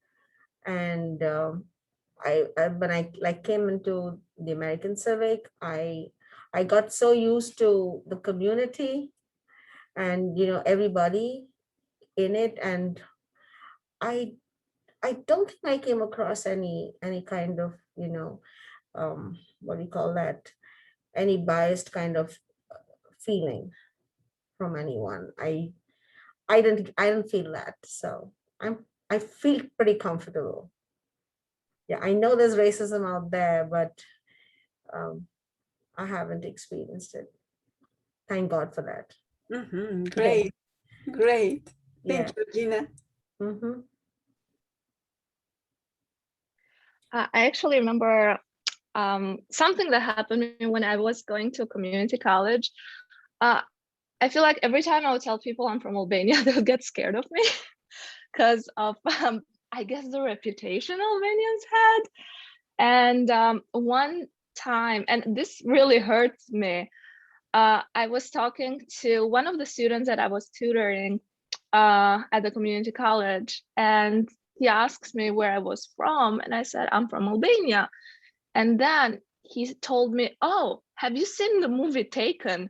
And when I like came into the American Civic, I got so used to the community and, you know, everybody in it. And I don't think I came across any kind of, you know, what do you call that, any biased kind of feeling from anyone. I didn't feel that. So I feel pretty comfortable. Yeah, I know there's racism out there, but um, I haven't experienced it. Thank God for that. Great, great. Yeah. Thank you, Gina. Mm-hmm. I actually remember something that happened when I was going to community college. Uh, I feel like every time I would tell people I'm from Albania, they would get scared of me because of, I guess, the reputation Albanians had. And one time, and this really hurts me, I was talking to one of the students that I was tutoring at the community college, and he asks me where I was from, and I said, I'm from Albania. And then he told me, oh, have you seen the movie Taken?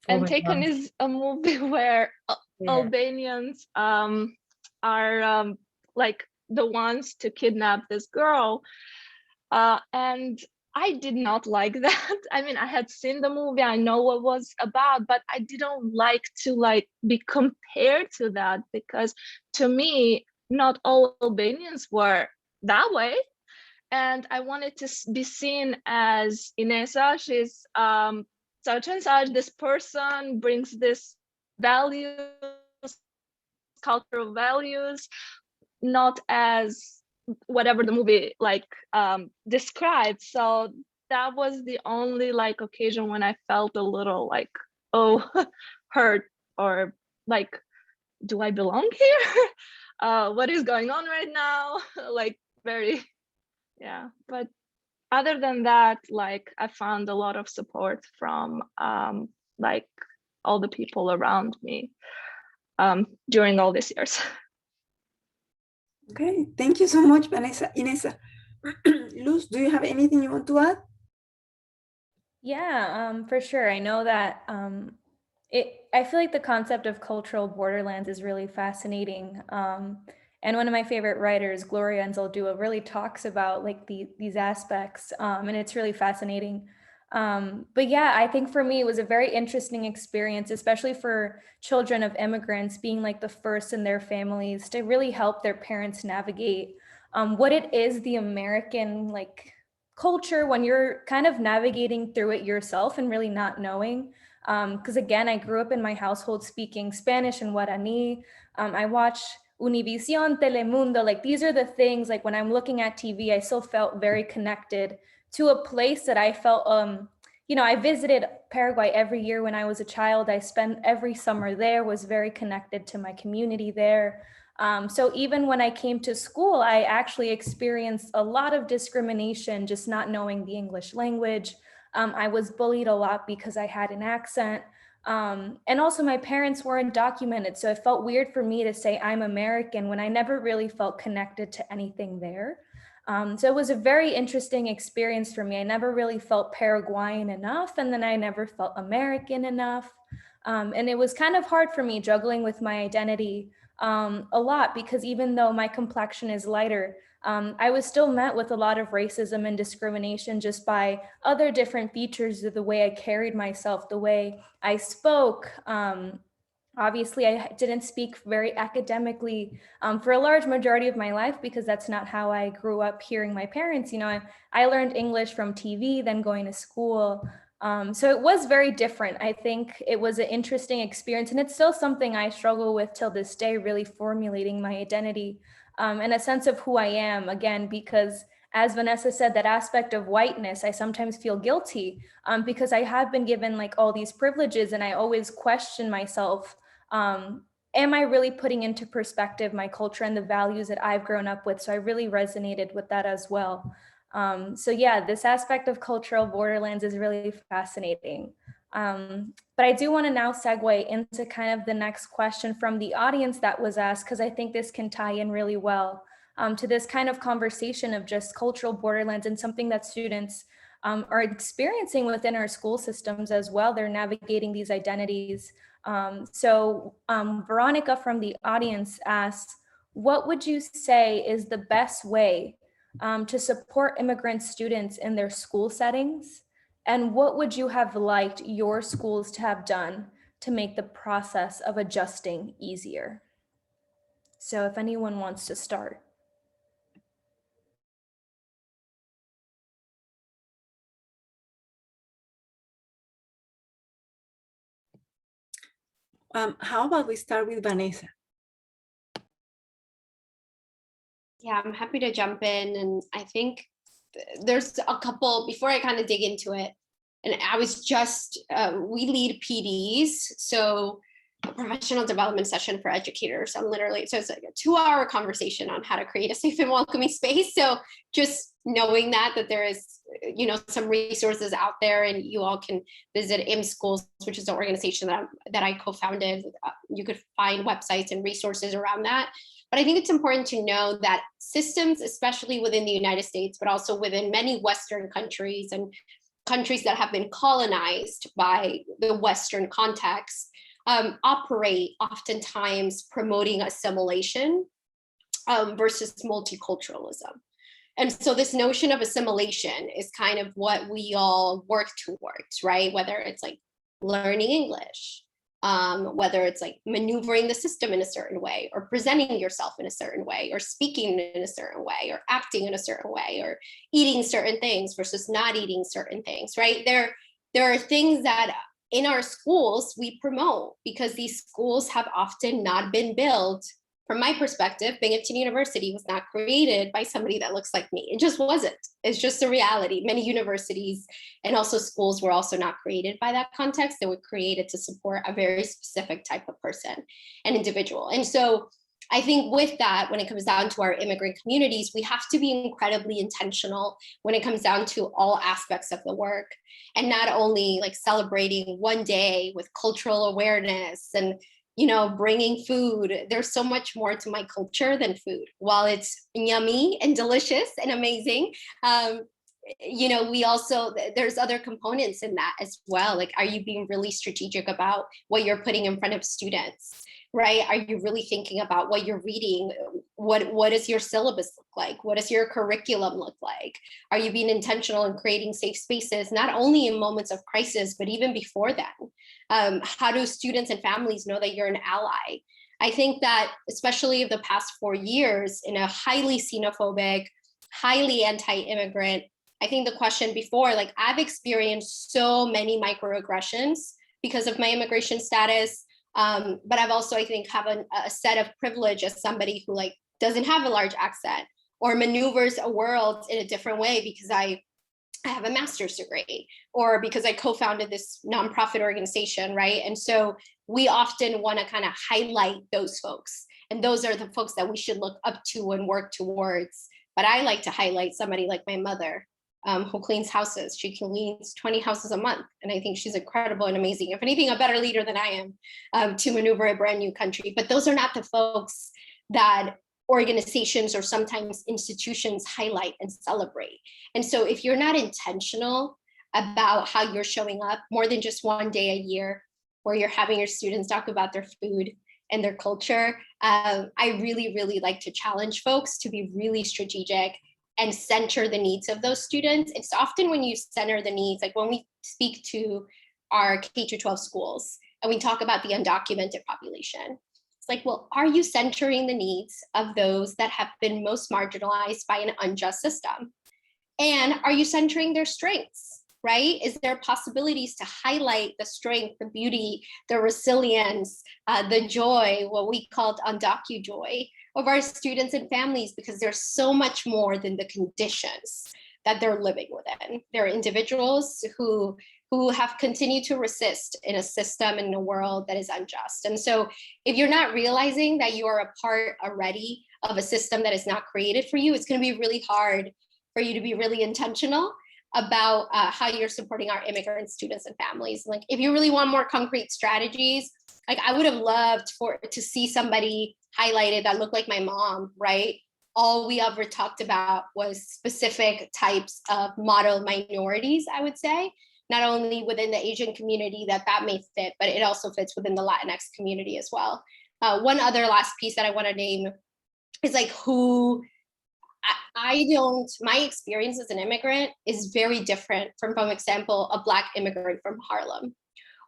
Oh And my Taken God. is a movie where Yeah. Albanians are like the ones to kidnap this girl. And I did not like that. I mean, I had seen the movie, I know what it was about, but I didn't like to be compared to that, because to me, not all Albanians were that way. And I wanted to be seen as Inesa. She's such and such. This person brings this values, cultural values, not as whatever the movie described. So that was the only occasion when I felt a little oh, hurt, or like, do I belong here? What is going on right now? Very, yeah. But other than that, I found a lot of support from all the people around me during all these years. Okay, thank you so much, Vanessa. Inesa. Luz, do you have anything you want to add? Yeah, for sure. I know that I feel like the concept of cultural borderlands is really fascinating. And one of my favorite writers, Gloria Anzaldúa, really talks about these aspects, and it's really fascinating. But yeah, I think for me, it was a very interesting experience, especially for children of immigrants, being like the first in their families to really help their parents navigate what it is, the American culture, when you're kind of navigating through it yourself and really not knowing. Because again, I grew up in my household speaking Spanish and Guarani. I watch Univision, Telemundo. Like these are the things, like when I'm looking at TV, I still felt very connected to a place that I felt, I visited Paraguay every year when I was a child. I spent every summer there, was very connected to my community there. So even when I came to school, I actually experienced a lot of discrimination, just not knowing the English language. I was bullied a lot because I had an accent. And also my parents weren't documented. So it felt weird for me to say I'm American when I never really felt connected to anything there. So it was a very interesting experience for me. I never really felt Paraguayan enough, and then I never felt American enough. And it was kind of hard for me juggling with my identity a lot, because even though my complexion is lighter, I was still met with a lot of racism and discrimination just by other different features of the way I carried myself, the way I spoke. Obviously, I didn't speak very academically for a large majority of my life, because that's not how I grew up hearing my parents. I learned English from TV, then going to school. So it was very different. I think it was an interesting experience, and it's still something I struggle with till this day, really formulating my identity and a sense of who I am, again, because as Vanessa said, that aspect of whiteness, I sometimes feel guilty because I have been given all these privileges, and I always question myself. Am I really putting into perspective my culture and the values that I've grown up with? So I really resonated with that as well. So yeah, this aspect of cultural borderlands is really fascinating. But I do want to now segue into kind of the next question from the audience that was asked, because I think this can tie in really well to this kind of conversation of just cultural borderlands, and something that students are experiencing within our school systems as well. They're navigating these identities. Veronica from the audience asks, what would you say is the best way to support immigrant students in their school settings? And what would you have liked your schools to have done to make the process of adjusting easier? So if anyone wants to start. How about we start with Vanessa? Yeah, I'm happy to jump in. And I think there's a couple, before I kind of dig into it, and I was just, we lead PDs. So a professional development session for educators. I'm literally, so it's like a 2-hour conversation on how to create a safe and welcoming space. So just knowing that there is, you know, some resources out there, and you all can visit ImSchools, which is an organization that I co-founded. You could find websites and resources around that. But I think it's important to know that systems, especially within the United States, but also within many Western countries and countries that have been colonized by the Western context, operate oftentimes promoting assimilation versus multiculturalism. And so this notion of assimilation is kind of what we all work towards, right? Whether it's like learning English, whether it's like maneuvering the system in a certain way, or presenting yourself in a certain way, or speaking in a certain way, or acting in a certain way, or eating certain things versus not eating certain things, right? There are things that in our schools we promote, because these schools have often not been built. From my perspective, Binghamton University was not created by somebody that looks like me. It just wasn't. It's just a reality. Many universities and also schools were also not created by that context. They were created to support a very specific type of person and individual. And so I think with that, when it comes down to our immigrant communities, we have to be incredibly intentional when it comes down to all aspects of the work, and not only like celebrating one day with cultural awareness and, you know, bringing food. There's so much more to my culture than food. While it's yummy and delicious and amazing, you know, we also, there's other components in that as well. Like, are you being really strategic about what you're putting in front of students, right? Are you really thinking about what you're reading? What does your syllabus look like? What does your curriculum look like? Are you being intentional in creating safe spaces, not only in moments of crisis, but even before then? How do students and families know that you're an ally? I think that especially of the past 4 years in a highly xenophobic, highly anti-immigrant, I think the question before, like, I've experienced so many microaggressions because of my immigration status. But I've also, I think, have a set of privilege as somebody who like doesn't have a large accent or maneuvers a world in a different way because I have a master's degree, or because I co-founded this nonprofit organization, right? And so we often want to kind of highlight those folks. And those are the folks that we should look up to and work towards. But I like to highlight somebody like my mother, who cleans houses. She cleans 20 houses a month. And I think she's incredible and amazing. If anything, a better leader than I am, to maneuver a brand new country. But those are not the folks that organizations or sometimes institutions highlight and celebrate. And so if you're not intentional about how you're showing up more than just one day a year, where you're having your students talk about their food and their culture, I really, really like to challenge folks to be really strategic and center the needs of those students. It's often when you center the needs, like when we speak to our K-12 schools and we talk about the undocumented population, it's like, well, are you centering the needs of those that have been most marginalized by an unjust system? And are you centering their strengths, right? Is there possibilities to highlight the strength, the beauty, the resilience, the joy, what we called undocu joy of our students and families, because there's so much more than the conditions that they're living within. They're individuals who have continued to resist in a system and in a world that is unjust. And so if you're not realizing that you are a part already of a system that is not created for you, it's going to be really hard for you to be really intentional about how you're supporting our immigrant students and families. Like, if you really want more concrete strategies, like, I would have loved to see somebody highlighted that looked like my mom, right? All we ever talked about was specific types of model minorities, I would say, not only within the Asian community that may fit, but it also fits within the Latinx community as well. One other last piece that I want to name is like who my experience as an immigrant is very different from example, a Black immigrant from Harlem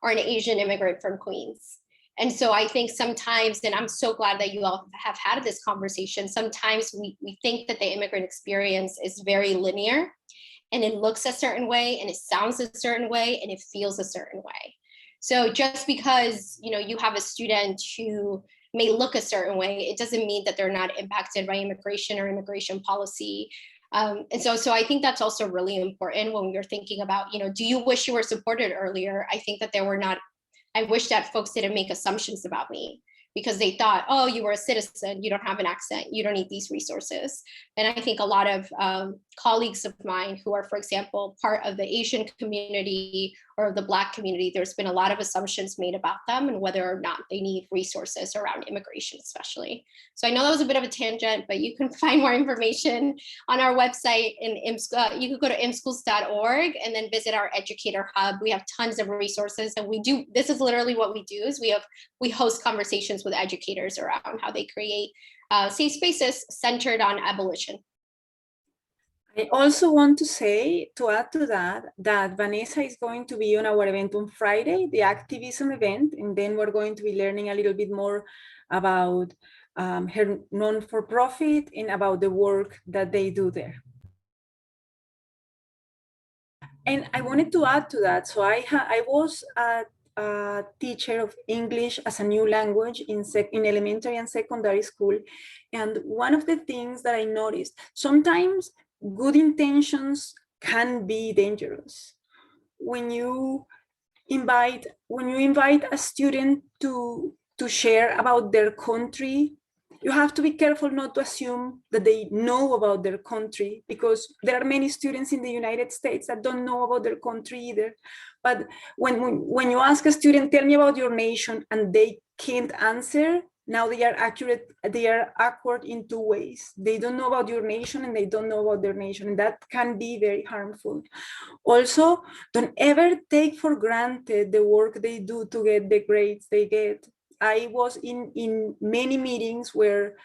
or an Asian immigrant from Queens. And so I think sometimes, and I'm so glad that you all have had this conversation, sometimes we think that the immigrant experience is very linear, and it looks a certain way, and it sounds a certain way, and it feels a certain way. So just because, you know, you have a student who may look a certain way, it doesn't mean that they're not impacted by immigration or immigration policy. And so I think that's also really important when you're thinking about, you know, do you wish you were supported earlier? I think that I wish that folks didn't make assumptions about me because they thought, oh, you were a citizen, you don't have an accent, you don't need these resources. And I think a lot of colleagues of mine who are, for example, part of the Asian community or the Black community, there's been a lot of assumptions made about them and whether or not they need resources around immigration, especially. So I know that was a bit of a tangent, but you can find more information on our website. You could go to imschools.org and then visit our educator hub. We have tons of resources, and this is literally what we do is we host conversations with educators around how they create safe spaces centered on abolition. I also want to say, to add to that, that Vanessa is going to be on our event on Friday, the activism event, and then we're going to be learning a little bit more about her non-for-profit and about the work that they do there. And I wanted to add to that. So I was a teacher of English as a new language in elementary and secondary school. And one of the things that I noticed, sometimes good intentions can be dangerous. When you invite a student to share about their country, you have to be careful not to assume that they know about their country, because there are many students in the United States that don't know about their country either. But when you ask a student, tell me about your nation, and they can't answer, now they are awkward in two ways. They don't know about your nation and they don't know about their nation, and that can be very harmful. Also, don't ever take for granted the work they do to get the grades they get. I was in many meetings where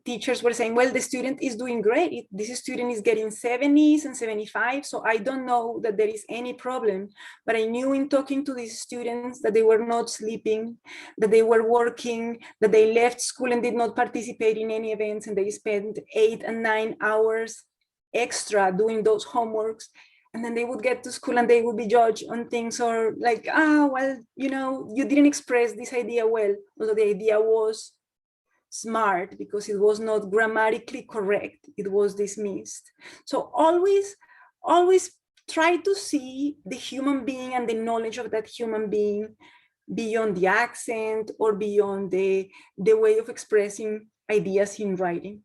teachers were saying, well, the student is doing great. This student is getting 70s and 75, so I don't know that there is any problem. But I knew in talking to these students that they were not sleeping, that they were working, that they left school and did not participate in any events, and they spent 8 and 9 hours extra doing those homeworks. And then they would get to school and they would be judged on things, or like, well, you know, you didn't express this idea well. Although the idea was smart because it was not grammatically correct, it was dismissed. So always try to see the human being and the knowledge of that human being beyond the accent or beyond the way of expressing ideas in writing.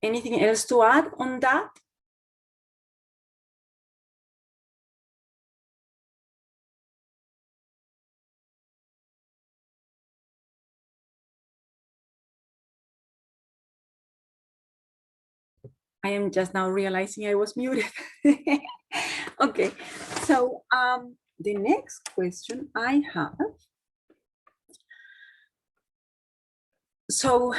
Anything else to add on that? I am just now realizing I was muted. Okay, so the next question I have. So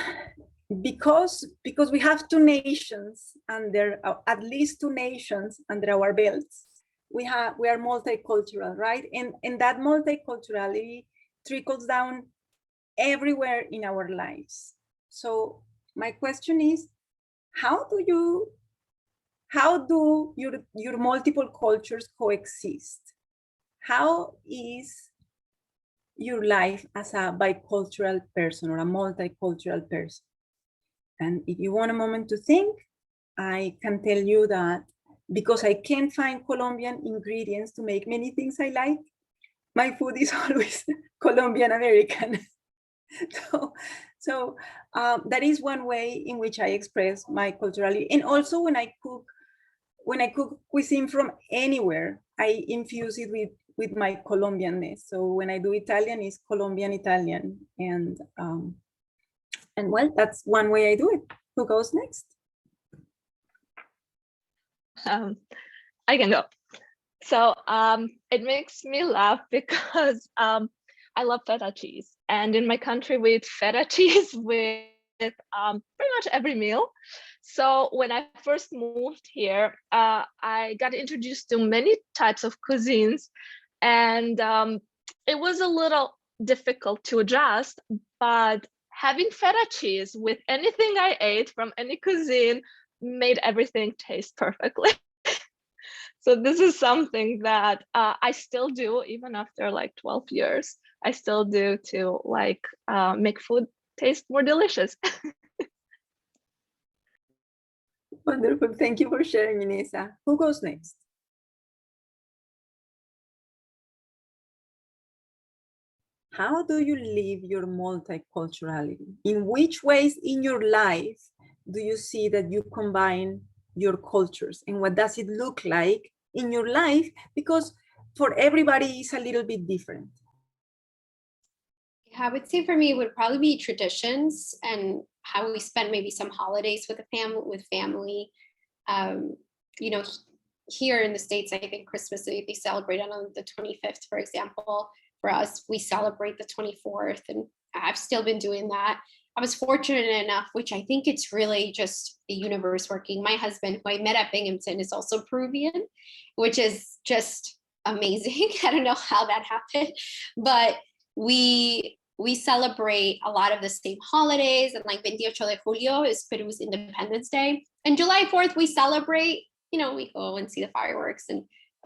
because we have two nations under, at least two nations under our belts, we are multicultural, right? And that multiculturality trickles down everywhere in our lives. So my question is, how do your multiple cultures coexist? How is your life as a bicultural person or a multicultural person? And if you want a moment to think, I can tell you that because I can't find Colombian ingredients to make many things I like, my food is always Colombian American. So that is one way in which I express my culturality. And also when I cook cuisine from anywhere, I infuse it with my Colombianness. So when I do Italian, it's Colombian Italian. And well, that's one way I do it. Who goes next? I can go. So it makes me laugh because I love feta cheese. And in my country, we eat feta cheese with pretty much every meal. So when I first moved here, I got introduced to many types of cuisines, and it was a little difficult to adjust, but having feta cheese with anything I ate from any cuisine made everything taste perfectly. So this is something that I still do even after like 12 years. I still do to like make food taste more delicious. Wonderful. Thank you for sharing, Inesa. Who goes next? How do you live your multiculturality? In which ways in your life do you see that you combine your cultures, and what does it look like in your life? Because for everybody it's a little bit different. Yeah, I would say for me it would probably be traditions and how we spend maybe some holidays with family. Um, you know, here in the States, I think Christmas, they celebrate on the 25th, for example. For us, we celebrate the 24th, and I've still been doing that. I was fortunate enough, which I think it's really just the universe working. My husband, who I met at Binghamton, is also Peruvian, which is just amazing. I don't know how that happened, but we celebrate a lot of the same holidays, and like 28 de Julio is Peru's Independence Day. And July 4th, we celebrate, we go and see the fireworks.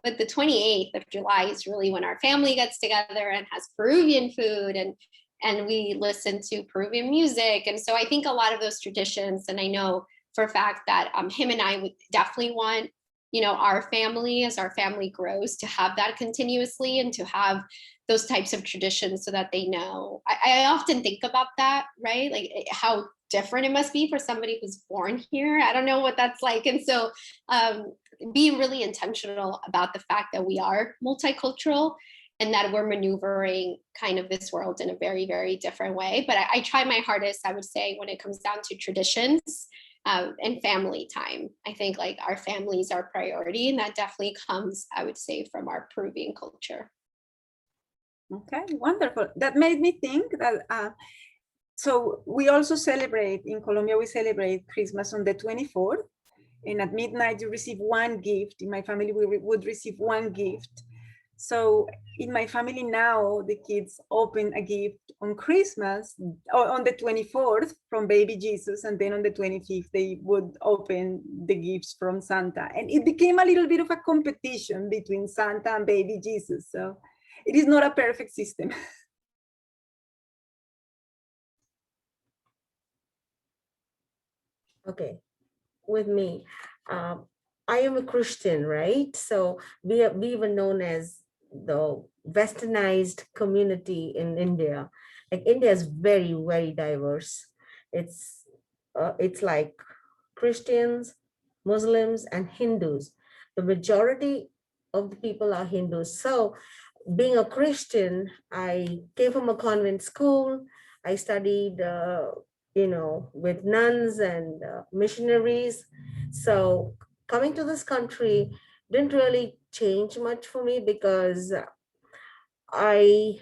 But the 28th of July is really when our family gets together and has Peruvian food, and we listen to Peruvian music. And so I think a lot of those traditions, and I know for a fact that him and I would definitely want, our family, as our family grows, to have that continuously and to have those types of traditions so that they know. I often think about that, right? Like how different it must be for somebody who's born here. I don't know what that's like. And so being really intentional about the fact that we are multicultural and that we're maneuvering kind of this world in a very, very different way. But I try my hardest, I would say, when it comes down to traditions and family time. I think like our families are priority, and that definitely comes, I would say, from our Peruvian culture. Okay, wonderful. That made me think that, so we also celebrate, in Colombia, we celebrate Christmas on the 24th. And at midnight, you receive one gift. In my family, we would receive one gift. So in my family now, the kids open a gift on Christmas, or on the 24th from baby Jesus, and then on the 25th, they would open the gifts from Santa. And it became a little bit of a competition between Santa and baby Jesus. So it is not a perfect system. Okay, with me, I am a Christian, right? So we were known as the westernized community in India. Like India is very, very diverse. It's like Christians, Muslims, and Hindus. The majority of the people are Hindus. So being a Christian, I came from a convent school. I studied, with nuns and missionaries. So coming to this country didn't really change much for me because I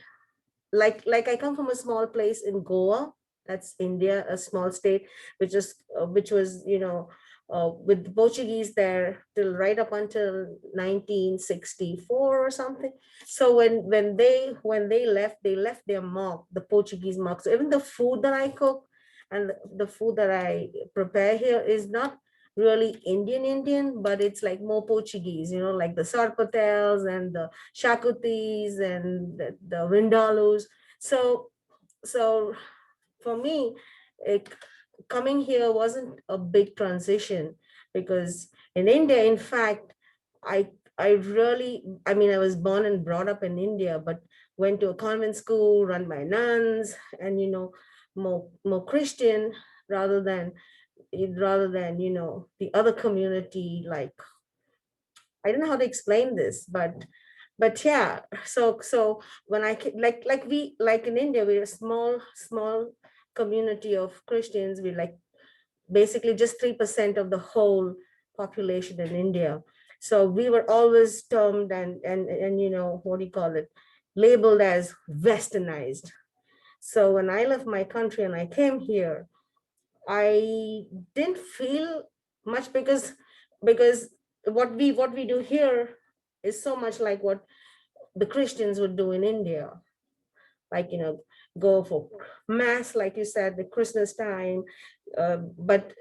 I come from a small place in Goa, that's India, a small state, which was, with the Portuguese there till right up until 1964 or something. So when they left, they left their mark, the Portuguese mark. So even the food that I cook and the food that I prepare here is not really Indian, but it's like more Portuguese, like the sarpatels and the shakutis and the vindalus. So for me, it, coming here wasn't a big transition because in India, in fact, I I was born and brought up in India, but went to a convent school run by nuns and more Christian rather than the other community. Like, I don't know how to explain this, but yeah. So when like in India, we're a small community of Christians. We like basically just 3% of the whole population in India. So we were always termed and what do you call it, labeled as westernized. So when I left my country and I came here, I didn't feel much because what we do here is so much like what the Christians would do in India, like, go for mass, like you said, the Christmas time. But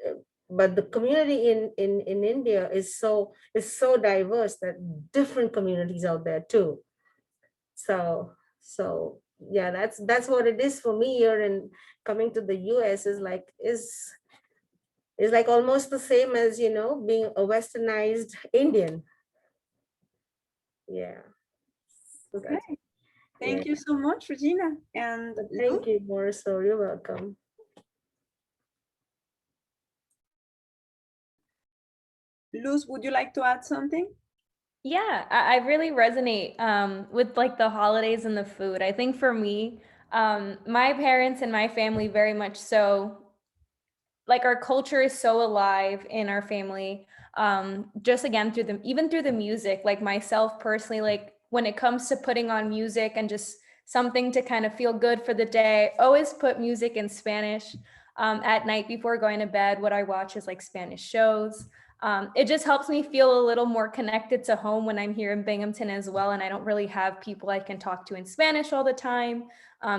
the community in India is so diverse, that different communities out there too. So yeah, that's what it is for me here. And coming to the US is like almost the same as, being a westernized Indian. Yeah. So Okay. that's, Thank yeah. you so much, Regina. And Lou? Thank you, Mauricio. You're welcome. Luz, would you like to add something? Yeah, I really resonate with like the holidays and the food. I think for me, my parents and my family very much so, like our culture is so alive in our family. Just again through the music, like myself personally, like when it comes to putting on music and just something to kind of feel good for the day, always put music in Spanish. At night before going to bed, what I watch is like Spanish shows. It just helps me feel a little more connected to home when I'm here in Binghamton as well. And I don't really have people I can talk to in Spanish all the time.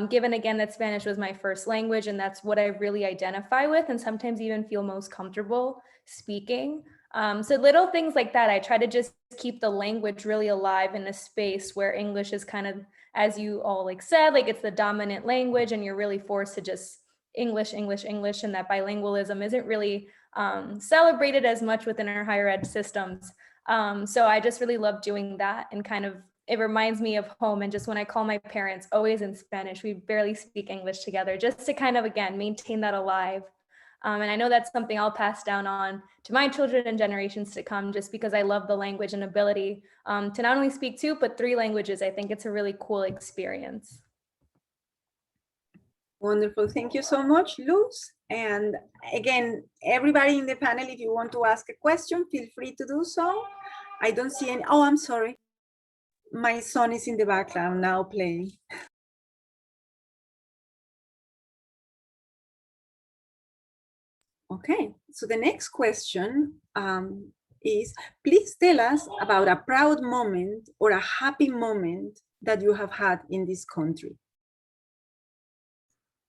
Given again that Spanish was my first language and that's what I really identify with and sometimes even feel most comfortable speaking. So little things like that, I try to just keep the language really alive in a space where English is kind of, as you all like said, like it's the dominant language and you're really forced to just English, English, English, and that bilingualism isn't really celebrated as much within our higher ed systems. So I just really love doing that and kind of, it reminds me of home. And just when I call my parents, always in Spanish, we barely speak English together, just to kind of, again, maintain that alive. And I know that's something I'll pass down on to my children and generations to come, just because I love the language and ability to not only speak two, but three languages. I think it's a really cool experience. Wonderful. Thank you so much, Luz. And again, everybody in the panel, if you want to ask a question, feel free to do so. I don't see any. Oh, I'm sorry. My son is in the background now playing. Okay, so the next question is, please tell us about a proud moment or a happy moment that you have had in this country.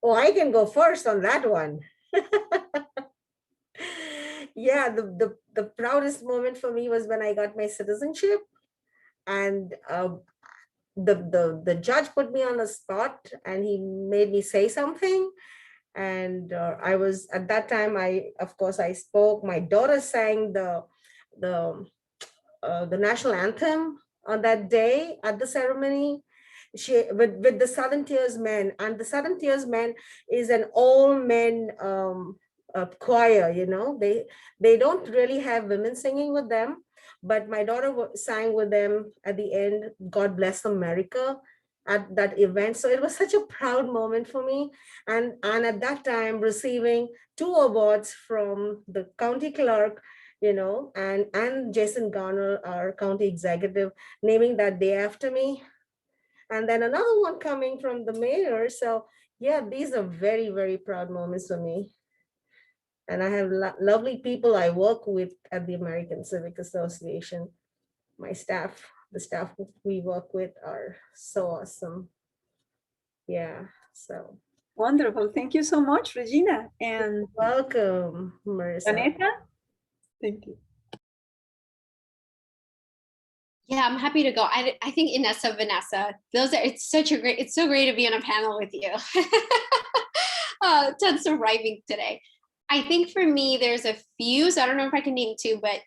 Oh, I can go first on that one. Yeah, the proudest moment for me was when I got my citizenship, and the judge put me on the spot and he made me say something. And I was, at that time, of course I spoke. My daughter sang the national anthem on that day at the ceremony. She with the Southern Tears Men, and the Southern Tears Men is an all men choir. They don't really have women singing with them, but my daughter sang with them at the end, God Bless America, at that event. So it was such a proud moment for me. And at that time, receiving 2 awards from the county clerk, and Jason Garner, our county executive, naming that day after me. And then another one coming from the mayor. So yeah, these are very, very proud moments for me. And I have lovely people I work with at the American Civic Association. My staff, the staff we work with are so awesome. Yeah, so. Wonderful. Thank you so much, Regina. And welcome, Marissa. Vanessa? Thank you. Yeah, I'm happy to go. I think Inessa, Vanessa, it's so great to be on a panel with you. Tons arriving today. I think for me, there's a few, so I don't know if I can name 2, but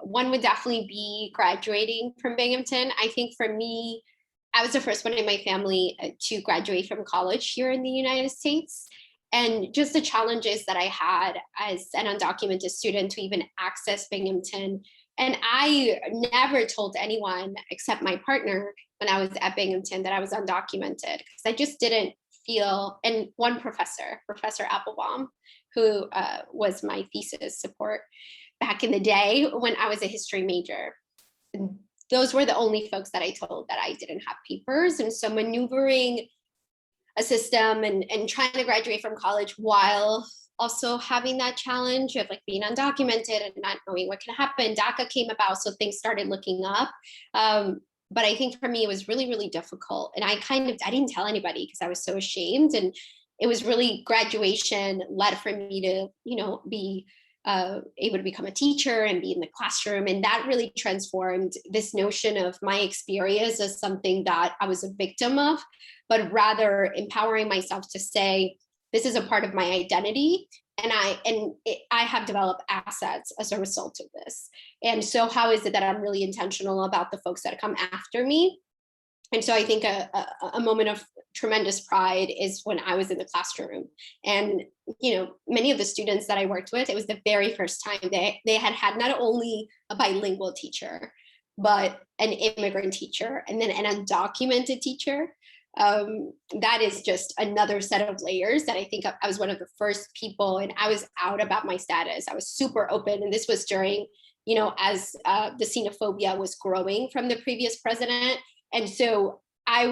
one would definitely be graduating from Binghamton. I think for me, I was the first one in my family to graduate from college here in the United States. And just the challenges that I had as an undocumented student to even access Binghamton. And I never told anyone except my partner when I was at Binghamton that I was undocumented, because I just didn't feel, and one professor, Professor Applebaum, who was my thesis support back in the day when I was a history major. Those were the only folks that I told that I didn't have papers. And so maneuvering a system and trying to graduate from college while also having that challenge of like being undocumented and not knowing what can happen. DACA came about, so things started looking up. But I think for me, it was really, really difficult. And I didn't tell anybody because I was so ashamed. And it was really graduation led for me to, be able to become a teacher and be in the classroom. And that really transformed this notion of my experience as something that I was a victim of, but rather empowering myself to say, this is a part of my identity. And I have developed assets as a result of this. And so how is it that I'm really intentional about the folks that come after me? And so I think a moment of tremendous pride is when I was in the classroom. And, many of the students that I worked with, it was the very first time they had not only a bilingual teacher, but an immigrant teacher, and then an undocumented teacher. That is just another set of layers that I think I was one of the first people, and I was out about my status. I was super open. And this was during, as the xenophobia was growing from the previous president. And so it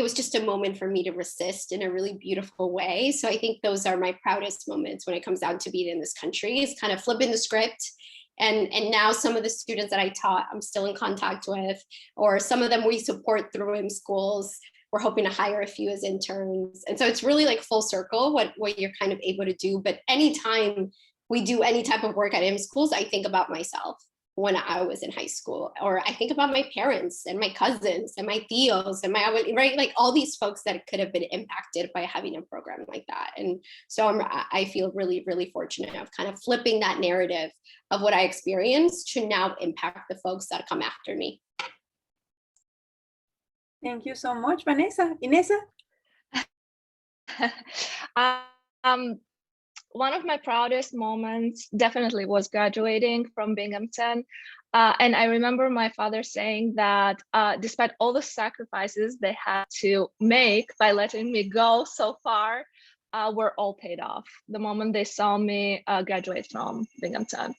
was just a moment for me to resist in a really beautiful way. So I think those are my proudest moments when it comes down to being in this country, is kind of flipping the script. And now some of the students that I taught, I'm still in contact with, or some of them we support through IM schools. We're hoping to hire a few as interns. And so it's really like full circle what you're kind of able to do. But anytime we do any type of work at IM schools, I think about myself when I was in high school, or I think about my parents and my cousins and my tios and right, like all these folks that could have been impacted by having a program like that. And so I feel really, really fortunate of kind of flipping that narrative of what I experienced to now impact the folks that come after me. Thank you so much, Vanessa. Inessa? One of my proudest moments definitely was graduating from Binghamton. And I remember my father saying that despite all the sacrifices they had to make by letting me go so far, were all paid off the moment they saw me graduate from Binghamton.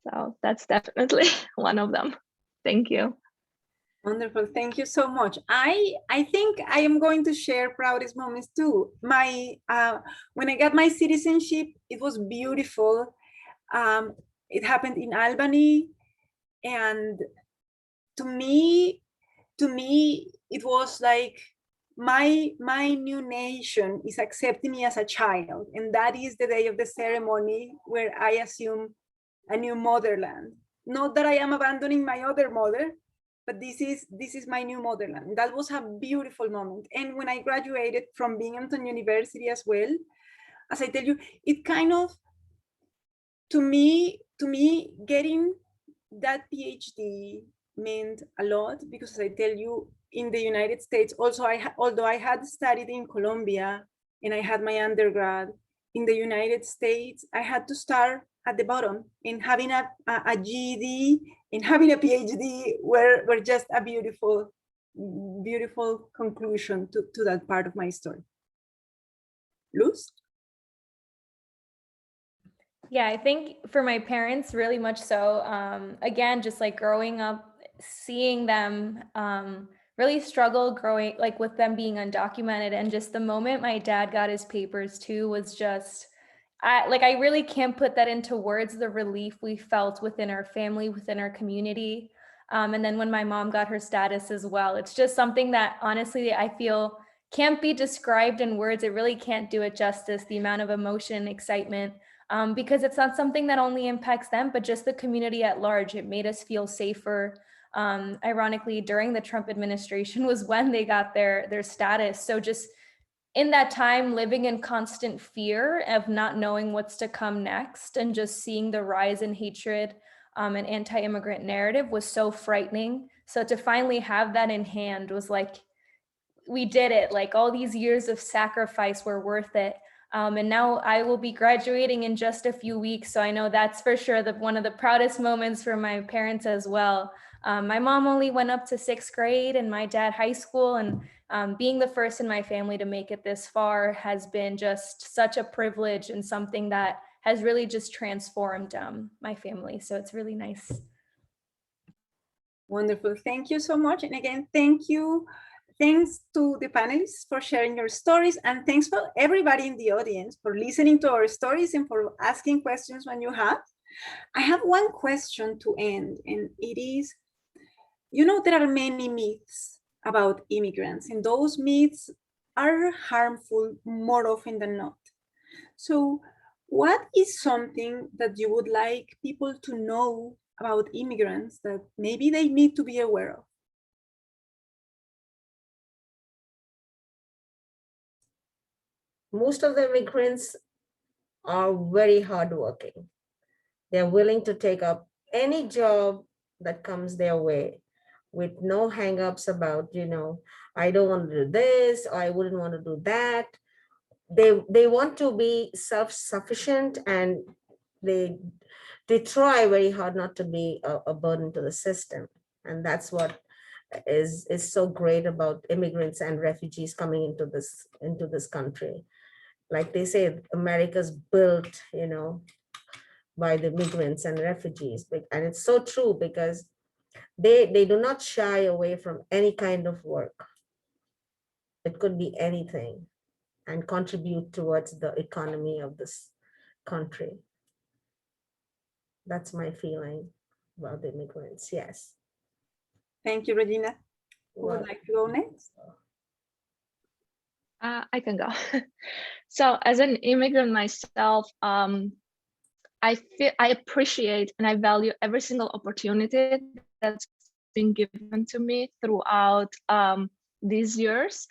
So that's definitely one of them. Thank you. Wonderful. Thank you so much. I think I am going to share proudest moments too. When I got my citizenship, it was beautiful. It happened in Albany, and to me, it was like my new nation is accepting me as a child, and that is the day of the ceremony where I assume a new motherland. Not that I am abandoning my other mother, but this is my new motherland. That was a beautiful moment. And when I graduated from Binghamton University as well, as I tell you, it kind of, to me, getting that PhD meant a lot, because as I tell you, in the United States, also, although I had studied in Colombia and I had my undergrad, in the United States, I had to start at the bottom, and having a GED and having a PhD were just a beautiful conclusion to that part of my story. Luz? Yeah, I think for my parents, really much so. Again, just like growing up, seeing them really struggle growing, like with them being undocumented, and just the moment my dad got his papers too was just, I really can't put that into words, the relief we felt within our family, within our community. And then when my mom got her status as well, it's just something that honestly, I feel can't be described in words. It really can't do it justice, the amount of emotion, excitement, because it's not something that only impacts them, but just the community at large. It made us feel safer. Ironically, during the Trump administration was when they got their status. So just in that time, living in constant fear of not knowing what's to come next, and just seeing the rise in hatred and anti-immigrant narrative was so frightening. So to finally have that in hand was like, we did it. Like all these years of sacrifice were worth it. And now I will be graduating in just a few weeks. So I know that's for sure one of the proudest moments for my parents as well. My mom only went up to 6th grade and my dad high school, and being the first in my family to make it this far has been just such a privilege, and something that has really just transformed my family. So it's really nice. Wonderful. Thank you so much. And again, thank you Thanks to the panelists for sharing your stories, and thanks for everybody in the audience for listening to our stories and for asking questions when you have. I have one question to end, and it is, you know, there are many myths about immigrants, and those myths are harmful more often than not. So, what is something that you would like people to know about immigrants that maybe they need to be aware of? Most of the immigrants are very hardworking. They're willing to take up any job that comes their way with no hangups about, I don't want to do this, or I wouldn't want to do that. They want to be self-sufficient, and they try very hard not to be a burden to the system. And that's what is so great about immigrants and refugees coming into this country. Like they say, America's built, by the migrants and refugees. And it's so true, because they do not shy away from any kind of work. It could be anything, and contribute towards the economy of this country. That's my feeling about the immigrants. Yes. Thank you, Regina. Who would Well, like to go next? I can go. So as an immigrant myself, I appreciate and I value every single opportunity that's been given to me throughout these years.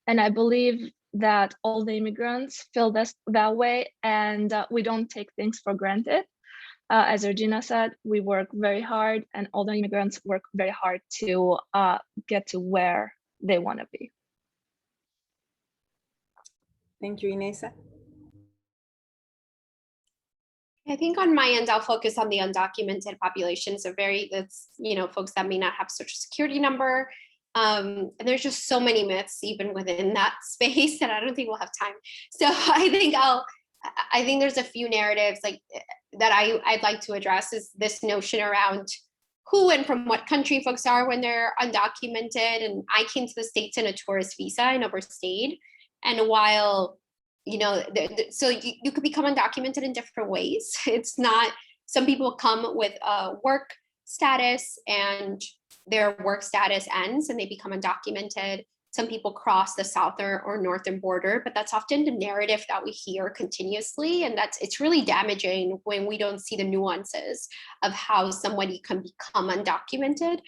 And I believe that all the immigrants feel that way, and we don't take things for granted. As Regina said, we work very hard, and all the immigrants work very hard to get to where they want to be. Thank you, Inesa. I think on my end, I'll focus on the undocumented population. So that's, folks that may not have social security number. And there's just so many myths even within that space that I don't think we'll have time. So I think there's a few narratives like that I'd like to address, is this notion around who and from what country folks are when they're undocumented. And I came to the States in a tourist visa and overstayed. And while so you could become undocumented in different ways. It's not, some people come with a work status and their work status ends and they become undocumented. Some people cross the southern or northern border, but that's often the narrative that we hear continuously. And it's really damaging when we don't see the nuances of how somebody can become undocumented.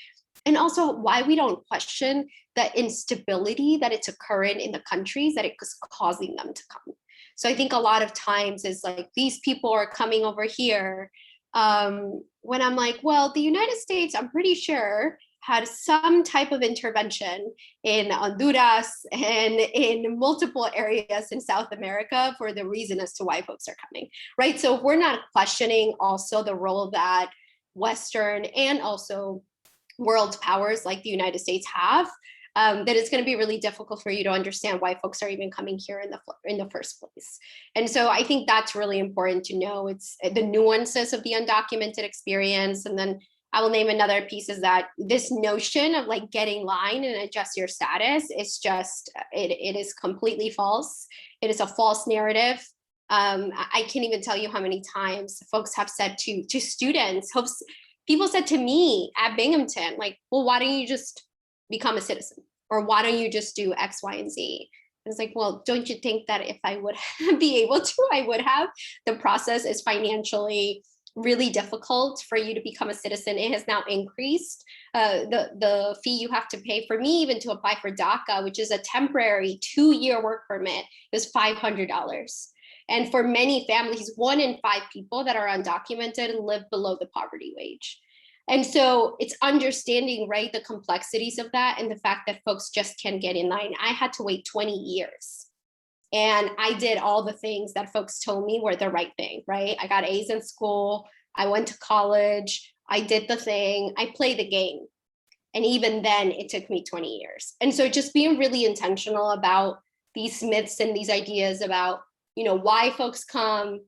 And also why we don't question the instability that it's occurring in the countries that it's causing them to come. So I think a lot of times is like, these people are coming over here. When I'm like, well, the United States, I'm pretty sure, had some type of intervention in Honduras and in multiple areas in South America for the reason as to why folks are coming, right? So if we're not questioning also the role that Western and also world powers like the United States have, that it's going to be really difficult for you to understand why folks are even coming here in the first place. And so I think that's really important to know. It's the nuances of the undocumented experience. And then I will name another piece, is that this notion of like getting line and adjust your status is just, it is completely false. It is a false narrative. I can't even tell you how many times folks have said to students, people said to me at Binghamton, like, well, why don't you just become a citizen? Or why don't you just do X, Y, and Z? And it's like, well, don't you think that if I would be able to, I would have? The process is financially really difficult for you to become a citizen. It has now increased. The fee you have to pay for me even to apply for DACA, which is a temporary 2-year work permit, is $500. And for many families, 1 in 5 people that are undocumented live below the poverty wage. And so it's understanding, right, the complexities of that and the fact that folks just can't get in line. I had to wait 20 years. And I did all the things that folks told me were the right thing, right? I got A's in school. I went to college. I did the thing. I played the game. And even then, it took me 20 years. And so just being really intentional about these myths and these ideas about, why folks come,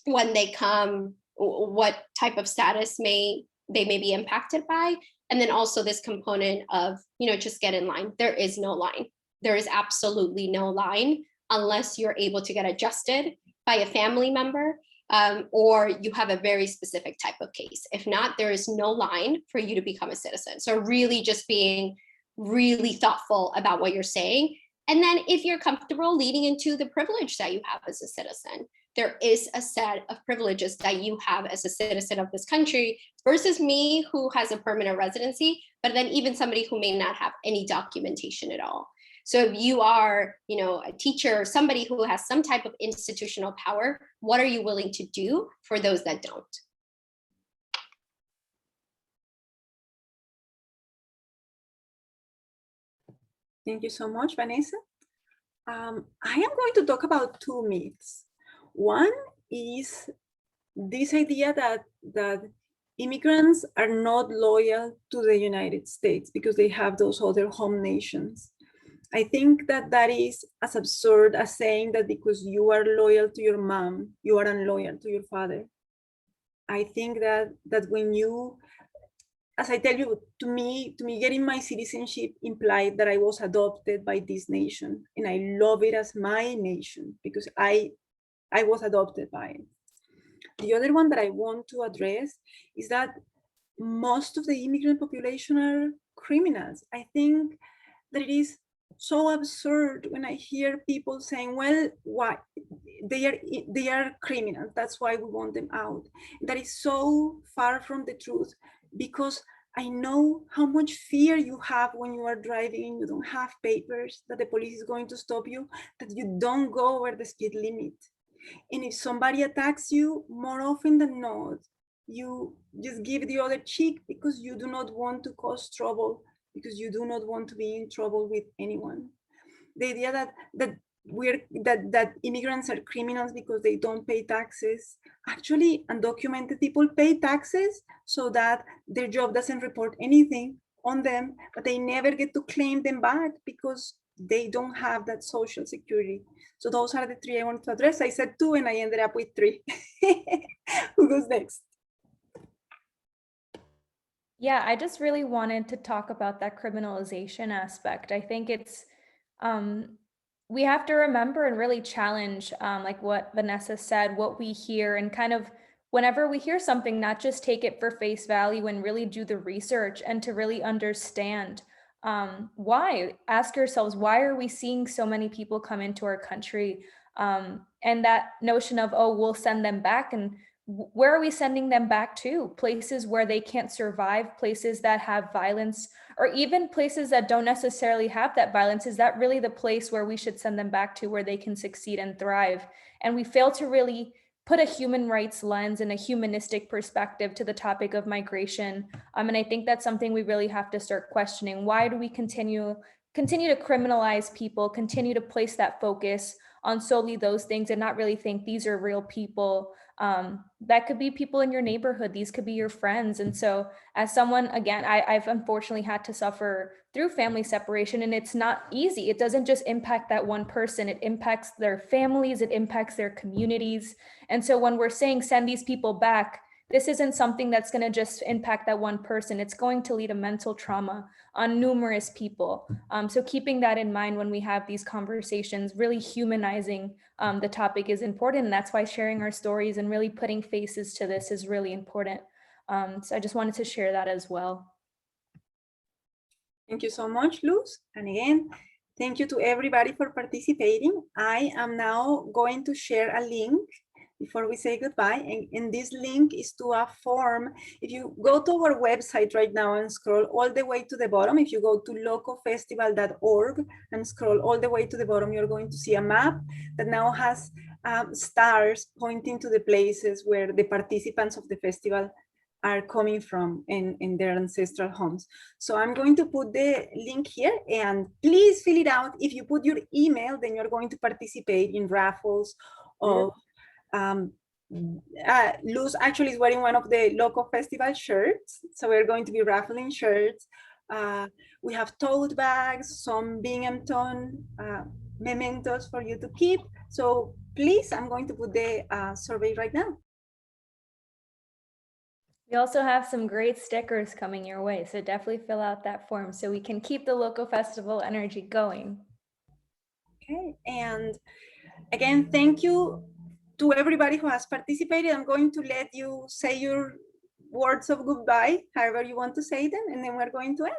when they come, what type of status may they may be impacted by. And then also this component of, just get in line. There is no line. There is absolutely no line unless you're able to get adjusted by a family member, or you have a very specific type of case. If not, there is no line for you to become a citizen. So really just being really thoughtful about what you're saying. And then if you're comfortable leading into the privilege that you have as a citizen, there is a set of privileges that you have as a citizen of this country versus me who has a permanent residency, but then even somebody who may not have any documentation at all. So if you are, a teacher, somebody who has some type of institutional power, what are you willing to do for those that don't? Thank you so much, Vanessa. I am going to talk about two myths. One is this idea that immigrants are not loyal to the United States because they have those other home nations. I think that is as absurd as saying that because you are loyal to your mom, you are unloyal to your father. I think that when you, as I tell you, to me, getting my citizenship implied that I was adopted by this nation, and I love it as my nation because I was adopted by it. The other one that I want to address is that most of the immigrant population are criminals. I think that it is so absurd when I hear people saying, well, why they are criminals, that's why we want them out. That is so far from the truth, because I know how much fear you have when you are driving, you don't have papers, that the police is going to stop you, that you don't go over the speed limit. And if somebody attacks you, more often than not, you just give the other cheek because you do not want to cause trouble, because you do not want to be in trouble with anyone. The idea that immigrants are criminals because they don't pay taxes. Actually, undocumented people pay taxes so that their job doesn't report anything on them, but they never get to claim them back because they don't have that social security. So those are the three I wanted to address. I said two and I ended up with three. Who goes next? Yeah, I just really wanted to talk about that criminalization aspect. I think it's, we have to remember and really challenge, like what Vanessa said, what we hear, and kind of whenever we hear something, not just take it for face value and really do the research and to really understand why. Ask yourselves, why are we seeing so many people come into our country? And that notion of, oh, we'll send them back, and where are we sending them back to? Places where they can't survive, places that have violence, or even places that don't necessarily have that violence. Is that really the place where we should send them back to, where they can succeed and thrive? And we fail to really put a human rights lens and a humanistic perspective to the topic of migration. And I think that's something we really have to start questioning. Why do we continue to criminalize people, continue to place that focus on solely those things and not really think these are real people? That could be people in your neighborhood. These could be your friends. And so as someone, again, I've unfortunately had to suffer through family separation, and it's not easy. It doesn't just impact that one person. It impacts their families. It impacts their communities. And so when we're saying send these people back, this isn't something that's going to just impact that one person. It's going to lead to mental trauma on numerous people. So keeping that in mind when we have these conversations, really humanizing the topic is important. And that's why sharing our stories and really putting faces to this is really important. So I just wanted to share that as well. Thank you so much, Luz. And again, thank you to everybody for participating. I am now going to share a link before we say goodbye. And this link is to a form. If you go to our website right now and scroll all the way to the bottom, if you go to locofestival.org and scroll all the way to the bottom, you're going to see a map that now has stars pointing to the places where the participants of the festival are coming from in their ancestral homes. So I'm going to put the link here, and please fill it out. If you put your email, then you're going to participate in raffles of Luz actually is wearing one of the Loco Festival shirts. So we're going to be raffling shirts. We have tote bags, some Binghamton mementos for you to keep. So please, I'm going to put the survey right now. We also have some great stickers coming your way, so definitely fill out that form so we can keep the Loco Festival energy going. Okay, and again, thank you to everybody who has participated. I'm going to let you say your words of goodbye, however you want to say them, and then we're going to end.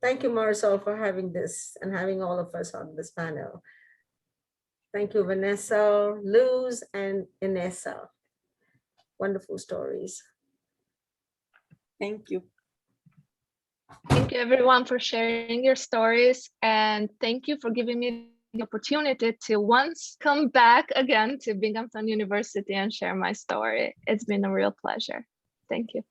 Thank you, Marisol, for having this and having all of us on this panel. Thank you, Vanessa, Luz, and Inessa. Wonderful stories. Thank you. Thank you everyone for sharing your stories, and thank you for giving me the opportunity to once come back again to Binghamton University and share my story. It's been a real pleasure. Thank you.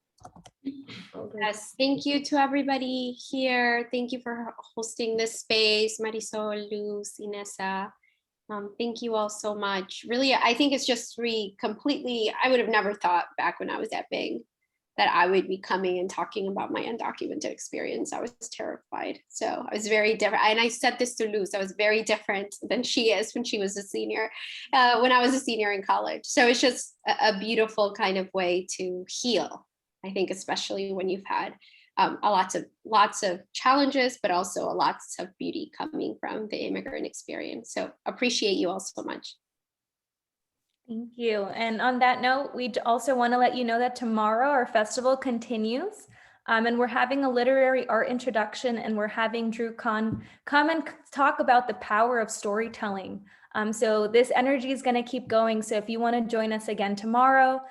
Okay. Yes, thank you to everybody here. Thank you for hosting this space, Marisol, Luz, Inessa. Thank you all so much. Really, I think it's just three completely, I would have never thought back when I was at Bing that I would be coming and talking about my undocumented experience. I was terrified. So I was very different. And I said this to Luz, I was very different than she is when she was a senior, when I was a senior in college. So it's just a beautiful kind of way to heal. I think, especially when you've had lots of challenges, but also lots of beauty coming from the immigrant experience. So appreciate you all so much. Thank you. And on that note, we also want to let you know that tomorrow our festival continues. And we're having a literary art introduction, and we're having Drew Kahn come and talk about the power of storytelling. So this energy is going to keep going. So if you want to join us again tomorrow,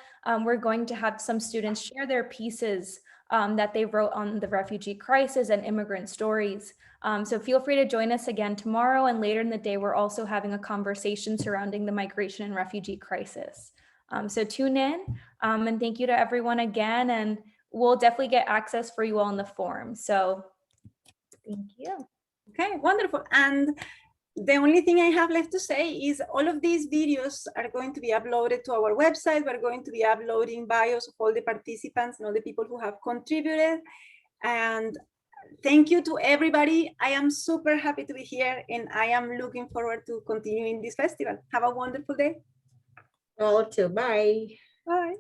we're going to have some students share their pieces that they wrote on the refugee crisis and immigrant stories. So feel free to join us again tomorrow, and later in the day, we're also having a conversation surrounding the migration and refugee crisis. So tune in, and thank you to everyone again, and we'll definitely get access for you all in the forum. So thank you. Okay, wonderful. And the only thing I have left to say is all of these videos are going to be uploaded to our website. We're going to be uploading bios of all the participants and all the people who have contributed. And thank you to everybody. I am super happy to be here, and I am looking forward to continuing this festival. Have a wonderful day. All too. Bye. Bye.